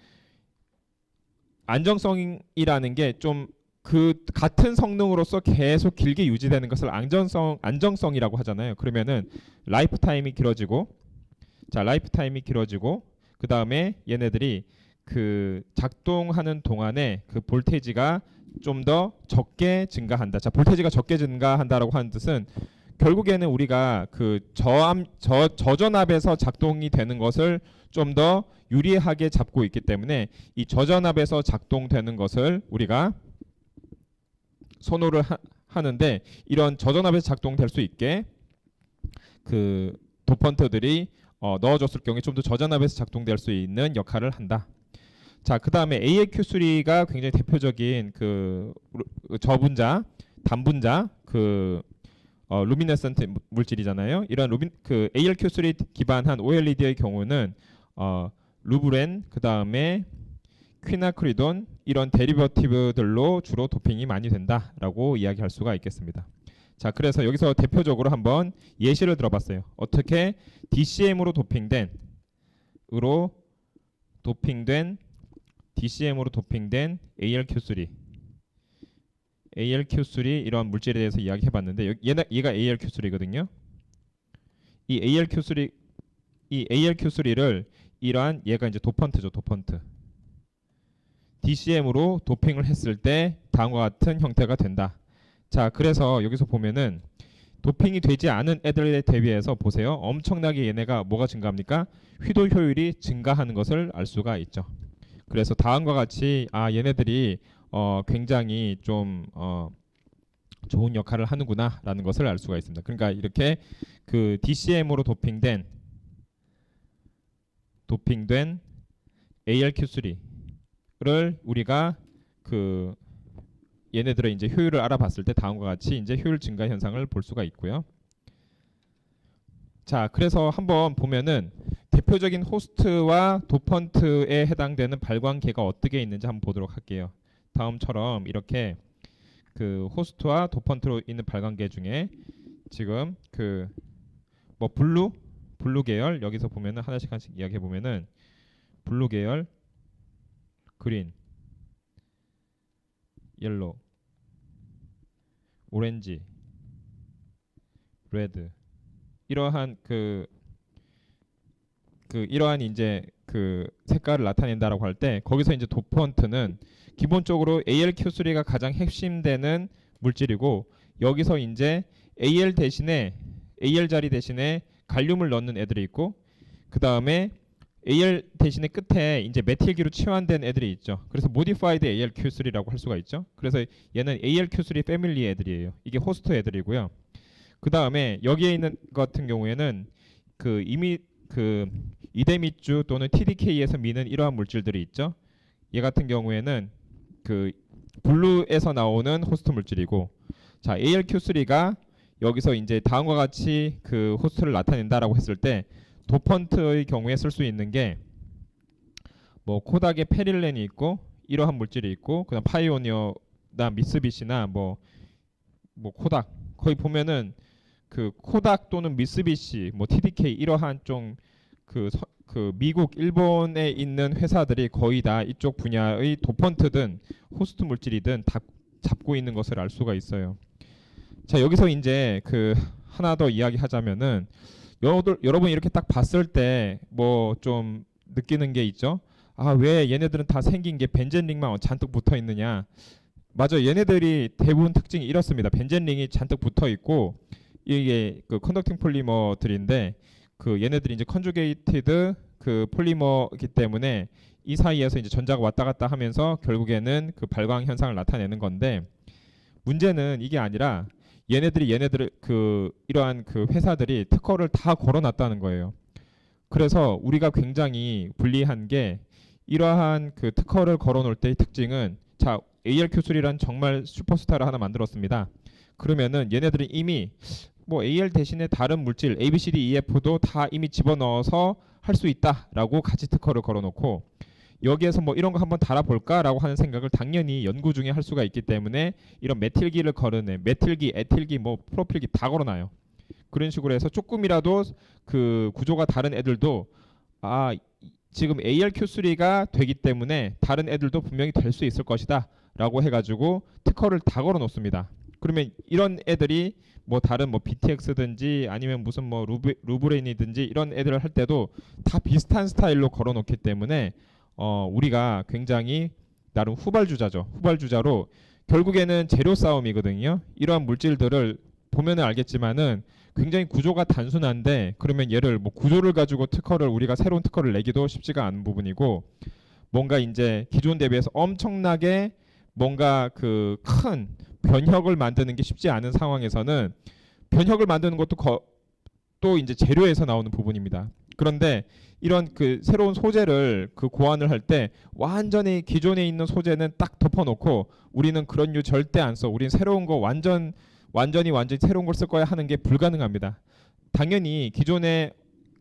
안정성이라는 게 좀 그 같은 성능으로서 계속 길게 유지되는 것을 안정성이라고 하잖아요. 그러면은 라이프 타임이 길어지고, 자, 라이프 타임이 길어지고, 그 다음에 얘네들이 그 작동하는 동안에 그 볼테이지가 좀 더 적게 증가한다. 자, 볼테이지가 적게 증가한다라고 하는 뜻은 결국에는 우리가 그 저전압에서 작동이 되는 것을 좀 더 유리하게 잡고 있기 때문에 이 저전압에서 작동되는 것을 우리가 선호를 하는데, 이런 저전압에서 작동될 수 있게 그 도펀트들이 넣어줬을 경우에 좀 더 저전압에서 작동될 수 있는 역할을 한다. 자, 그 다음에 ALQ3가 굉장히 대표적인 그 저분자, 단분자 그 루미네센트 물질이잖아요. 이런 그 ALQ3 기반한 OLED의 경우는 루브렌 그다음에 퀴나크리돈 이런 데리버티브들로 주로 도핑이 많이 된다라고 이야기할 수가 있겠습니다. 자, 그래서 여기서 대표적으로 한번 예시를 들어봤어요. 어떻게 DCM으로 도핑된 ALQ3 이런 물질에 대해서 이야기해봤는데 얘가 ALQ3거든요. 이 ALQ3를 이러한 얘가 이제 도펀트죠, 도펀트. DCM으로 도핑을 했을 때 다음과 같은 형태가 된다. 자, 그래서 여기서 보면은 도핑이 되지 않은 애들에 대비해서 보세요. 엄청나게 얘네가 뭐가 증가합니까? 휘도 효율이 증가하는 것을 알 수가 있죠. 그래서 다음과 같이 얘네들이 굉장히 좀 좋은 역할을 하는구나라는 것을 알 수가 있습니다. 그러니까 이렇게 그 DCM으로 도핑된 ALQ3를 우리가 그 얘네들의 이제 효율을 알아봤을 때 다음과 같이 이제 효율 증가 현상을 볼 수가 있고요. 자, 그래서 한번 보면은 대표적인 호스트와 도펀트에 해당되는 발광계가 어떻게 있는지 한번 보도록 할게요. 다음처럼 이렇게 그 호스트와 도펀트로 있는 발광계 중에 지금 그 뭐 블루 계열 여기서 보면은 하나씩 이야기해 보면은 블루 계열, 그린, 옐로우, 오렌지, 레드 이러한 이러한 이제 그 색깔을 나타낸다라고 할 때 거기서 이제 도펀트는 기본적으로 ALQ3가 가장 핵심되는 물질이고 여기서 이제 AL 자리 대신에 갈륨을 넣는 애들이 있고 그 다음에 AL 대신에 끝에 이제 메틸기로 치환된 애들이 있죠. 그래서 모디파이드 ALQ3라고 할 수가 있죠. 그래서 얘는 ALQ3 패밀리 애들이에요. 이게 호스트 애들이고요. 그 다음에 여기에 있는 것 같은 경우에는 그 이미 그 이데미쭈 또는 TDK에서 미는 이러한 물질들이 있죠. 얘 같은 경우에는 그 블루에서 나오는 호스트 물질이고, 자 ALQ3가 여기서 이제 다음과 같이 그 호스트를 나타낸다라고 했을 때 도펀트의 경우에 쓸 수 있는 게 뭐 코닥의 페릴렌이 있고 이러한 물질이 있고 그다음 파이오니어나 미쓰비시나 뭐 코닥 거의 보면은 그 코닥 또는 미쓰비시 뭐 TDK 이러한 좀 그 미국 일본에 있는 회사들이 거의 다 이쪽 분야의 도펀트든 호스트 물질이든 다 잡고 있는 것을 알 수가 있어요. 자, 여기서 이제 그 하나 더 이야기하자면은 여러분 이렇게 딱 봤을 때 뭐 좀 느끼는 게 있죠. 왜 얘네들은 다 생긴 게 벤젠 링만 잔뜩 붙어 있느냐. 맞아, 얘네들이 대부분 특징이 이렇습니다. 벤젠 링이 잔뜩 붙어 있고 이게 그 컨덕팅 폴리머들인데 그 얘네들이 이제 컨주게이티드 그 폴리머이기 때문에 이 사이에서 이제 전자가 왔다 갔다 하면서 결국에는 그 발광 현상을 나타내는 건데, 문제는 이게 아니라 얘네들을 그 이러한 그 회사들이 특허를 다 걸어놨다는 거예요. 그래서 우리가 굉장히 불리한 게 이러한 그 특허를 걸어놓을 때의 특징은, 자 ALQ3란 정말 슈퍼스타를 하나 만들었습니다. 그러면은 얘네들은 이미 뭐 AL 대신에 다른 물질 A, B, C, D, E, F도 다 이미 집어넣어서 할 수 있다라고 같이 특허를 걸어놓고 여기에서 뭐 이런 거 한번 달아볼까라고 하는 생각을 당연히 연구 중에 할 수가 있기 때문에 이런 메틸기를 걸어내 메틸기, 에틸기, 뭐 프로필기 다 걸어놔요. 그런 식으로 해서 조금이라도 그 구조가 다른 애들도 지금 ALQ3가 되기 때문에 다른 애들도 분명히 될 수 있을 것이다 라고 해가지고 특허를 다 걸어놓습니다. 그러면 이런 애들이 뭐 다른 뭐 BTX든지 아니면 무슨 뭐 루브레인이든지 이런 애들을 할 때도 다 비슷한 스타일로 걸어놓기 때문에 우리가 굉장히 나름 후발주자로 결국에는 재료 싸움이거든요. 이러한 물질들을 보면은 알겠지만은 굉장히 구조가 단순한데, 그러면 얘를 뭐 구조를 가지고 우리가 새로운 특허를 내기도 쉽지가 않은 부분이고, 뭔가 이제 기존 대비해서 엄청나게 뭔가 그 큰 변혁을 만드는 게 쉽지 않은 상황에서는 변혁을 만드는 것도 또 이제 재료에서 나오는 부분입니다. 그런데 이런 그 새로운 소재를 그 고안을 할 때 완전히 기존에 있는 소재는 딱 덮어놓고 우리는 그런 류 절대 안 써. 우리는 새로운 거 완전 완전히 새로운 걸 쓸 거야 하는 게 불가능합니다. 당연히 기존에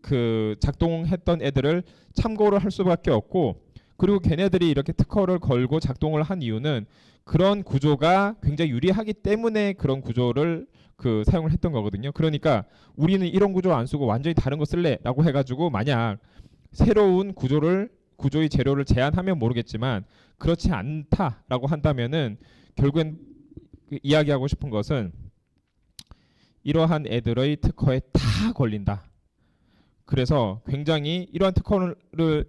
그 작동했던 애들을 참고를 할 수밖에 없고, 그리고 걔네들이 이렇게 특허를 걸고 작동을 한 이유는 그런 구조가 굉장히 유리하기 때문에 그런 구조를 그 사용을 했던 거거든요. 그러니까 우리는 이런 구조 안 쓰고 완전히 다른 거 쓸래라고 해가지고 만약 새로운 구조의 재료를 제안하면 모르겠지만 그렇지 않다라고 한다면은 결국엔 그 이야기하고 싶은 것은 이러한 애들의 특허에 다 걸린다. 그래서 굉장히 이러한 특허를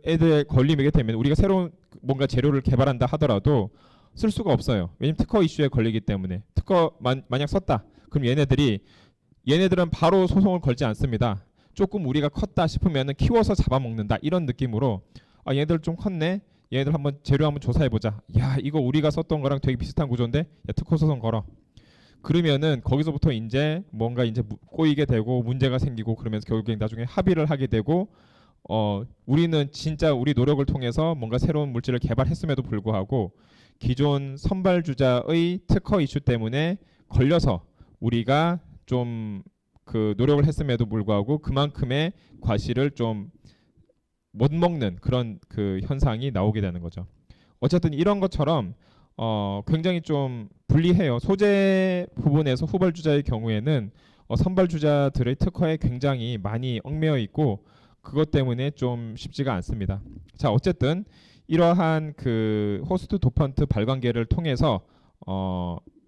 애들에 걸리게 되면 우리가 새로운 뭔가 재료를 개발한다 하더라도 쓸 수가 없어요. 왜냐면 특허 이슈에 걸리기 때문에. 특허 만약 썼다. 그럼 얘네들은 바로 소송을 걸지 않습니다. 조금 우리가 컸다 싶으면 키워서 잡아먹는다. 이런 느낌으로 아, 얘네들 좀 컸네. 얘네들 한번 재료 한번 조사해 보자. 야, 이거 우리가 썼던 거랑 되게 비슷한 구조인데. 야, 특허 소송 걸어. 그러면은 거기서부터 이제 뭔가 이제 꼬이게 되고 문제가 생기고 그러면서 결국에 나중에 합의를 하게 되고 우리는 진짜 우리 노력을 통해서 뭔가 새로운 물질을 개발했음에도 불구하고 기존 선발주자의 특허 이슈 때문에 걸려서 우리가 좀 그 노력을 했음에도 불구하고 그만큼의 과실을 좀 못 먹는 그런 그 현상이 나오게 되는 거죠. 어쨌든 이런 것처럼 굉장히 좀 불리해요. 소재 부분에서 후발주자의 경우에는 선발주자들의 특허에 굉장히 많이 얽매여 있고 그것 때문에 좀 쉽지가 않습니다. 자, 어쨌든 이러한 그 호스트 도펀트 발광계를 통해서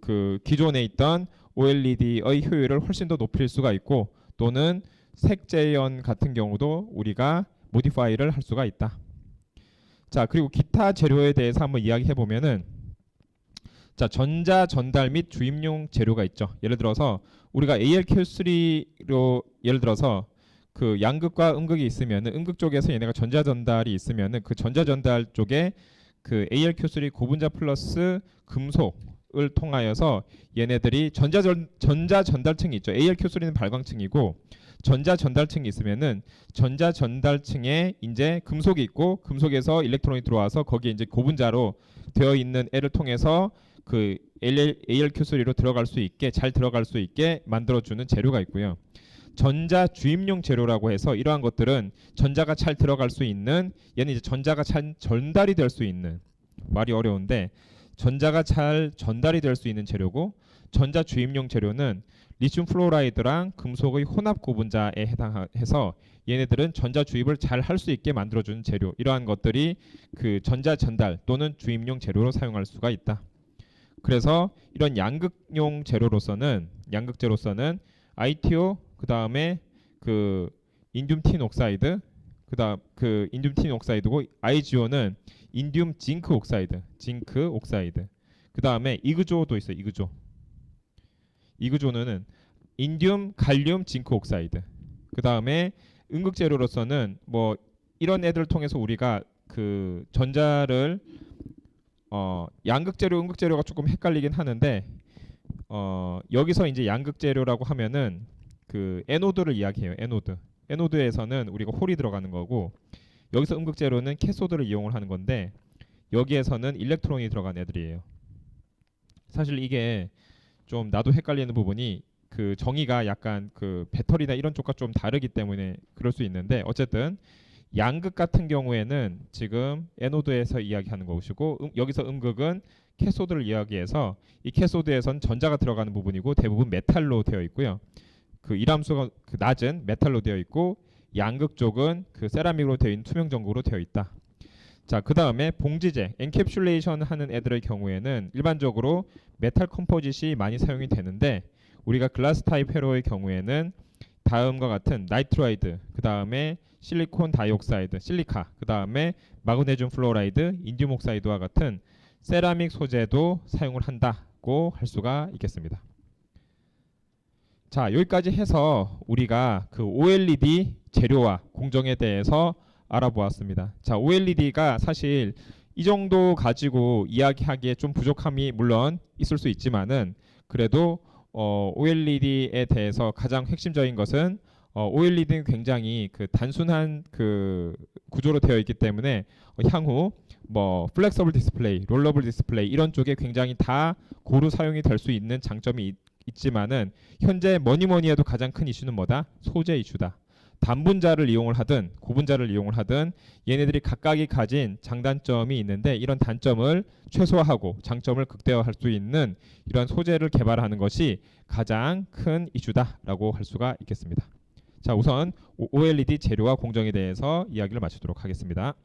그 기존에 있던 OLED의 효율을 훨씬 더 높일 수가 있고 또는 색재현 같은 경우도 우리가 모디파이를 할 수가 있다. 자, 그리고 기타 재료에 대해서 한번 이야기해 보면은 자, 전자 전달 및 주입용 재료가 있죠. 예를 들어서 우리가 ALQ3로 예를 들어서 그 양극과 음극이 있으면 음극 쪽에서 얘네가 전자 전달이 있으면 그 전자 전달 쪽에 그 ALQ3 고분자 플러스 금속을 통하여서 얘네들이 전자 전달층이 있죠. ALQ3는 발광층이고 전자 전달층이 있으면은 전자 전달층에 이제 금속이 있고 금속에서 일렉트론이 들어와서 거기에 이제 고분자로 되어 있는 애를 통해서 그 ALQ3로 들어갈 수 있게 잘 들어갈 수 있게 만들어주는 재료가 있고요. 전자 주입용 재료라고 해서 이러한 것들은 전자가 잘 들어갈 수 있는 얘는 이제 전자가 잘 전달이 될 수 있는 말이 어려운데 전자가 잘 전달이 될 수 있는 재료고 전자 주입용 재료는 리튬 플로라이드랑 금속의 혼합 고분자에 해당해서 얘네들은 전자 주입을 잘 할 수 있게 만들어주는 재료 이러한 것들이 그 전자 전달 또는 주입용 재료로 사용할 수가 있다. 그래서 이런 양극용 재료로서는 ITO 그 다음에 그 인듐 틴 옥사이드 그다음 그 인듐 틴 옥사이드고 IGO는 인듐 징크 옥사이드 그 다음에 이그조도 있어요. 이그조는 인듐 갈륨 징크 옥사이드 그 다음에 음극 재료로서는 뭐 이런 애들을 통해서 우리가 그 전자를 양극 재료, 음극 재료가 조금 헷갈리긴 하는데 여기서 이제 양극 재료라고 하면은 그 에노드를 이야기해요. 에노드에서는 우리가 홀이 들어가는 거고 여기서 음극 재료는 캐소드를 이용을 하는 건데 여기에서는 일렉트론이 들어간 애들이에요. 사실 이게 좀 나도 헷갈리는 부분이 그 정의가 약간 그 배터리나 이런 쪽과 좀 다르기 때문에 그럴 수 있는데 어쨌든 양극 같은 경우에는 지금 에노드에서 이야기하는 것이고 여기서 음극은 캐소드를 이야기해서 이 캐소드에선 전자가 들어가는 부분이고 대부분 메탈로 되어 있고요. 그 이람수가 그 낮은 메탈로 되어 있고 양극 쪽은 그 세라믹으로 되어 있는 투명 전구로 되어 있다. 자, 그 다음에 봉지제, 엔캡슐레이션 하는 애들의 경우에는 일반적으로 메탈 컴포짓이 많이 사용이 되는데 우리가 글라스 타입 회로의 경우에는 다음과 같은 나이트라이드, 그 다음에 실리콘 다이옥사이드, 실리카, 그 다음에 마그네슘 플로라이드, 인듐 옥사이드와 같은 세라믹 소재도 사용을 한다고 할 수가 있겠습니다. 자, 여기까지 해서 우리가 그 OLED 재료와 공정에 대해서 알아보았습니다. 자, OLED가 사실 이 정도 가지고 이야기하기에 좀 부족함이 물론 있을 수 있지만은 그래도 OLED에 대해서 가장 핵심적인 것은 OLED는 굉장히 그 단순한 그 구조로 되어 있기 때문에 향후 뭐 플렉서블 디스플레이, 롤러블 디스플레이 이런 쪽에 굉장히 다 고루 사용이 될 수 있는 장점이 있지만은 현재 뭐니 해도 가장 큰 이슈는 뭐다? 소재 이슈다. 단분자를 이용을 하든 고분자를 이용을 하든 얘네들이 각각이 가진 장단점이 있는데 이런 단점을 최소화하고 장점을 극대화할 수 있는 이런 소재를 개발하는 것이 가장 큰 이슈다라고 할 수가 있겠습니다. 자, 우선 OLED 재료와 공정에 대해서 이야기를 마치도록 하겠습니다.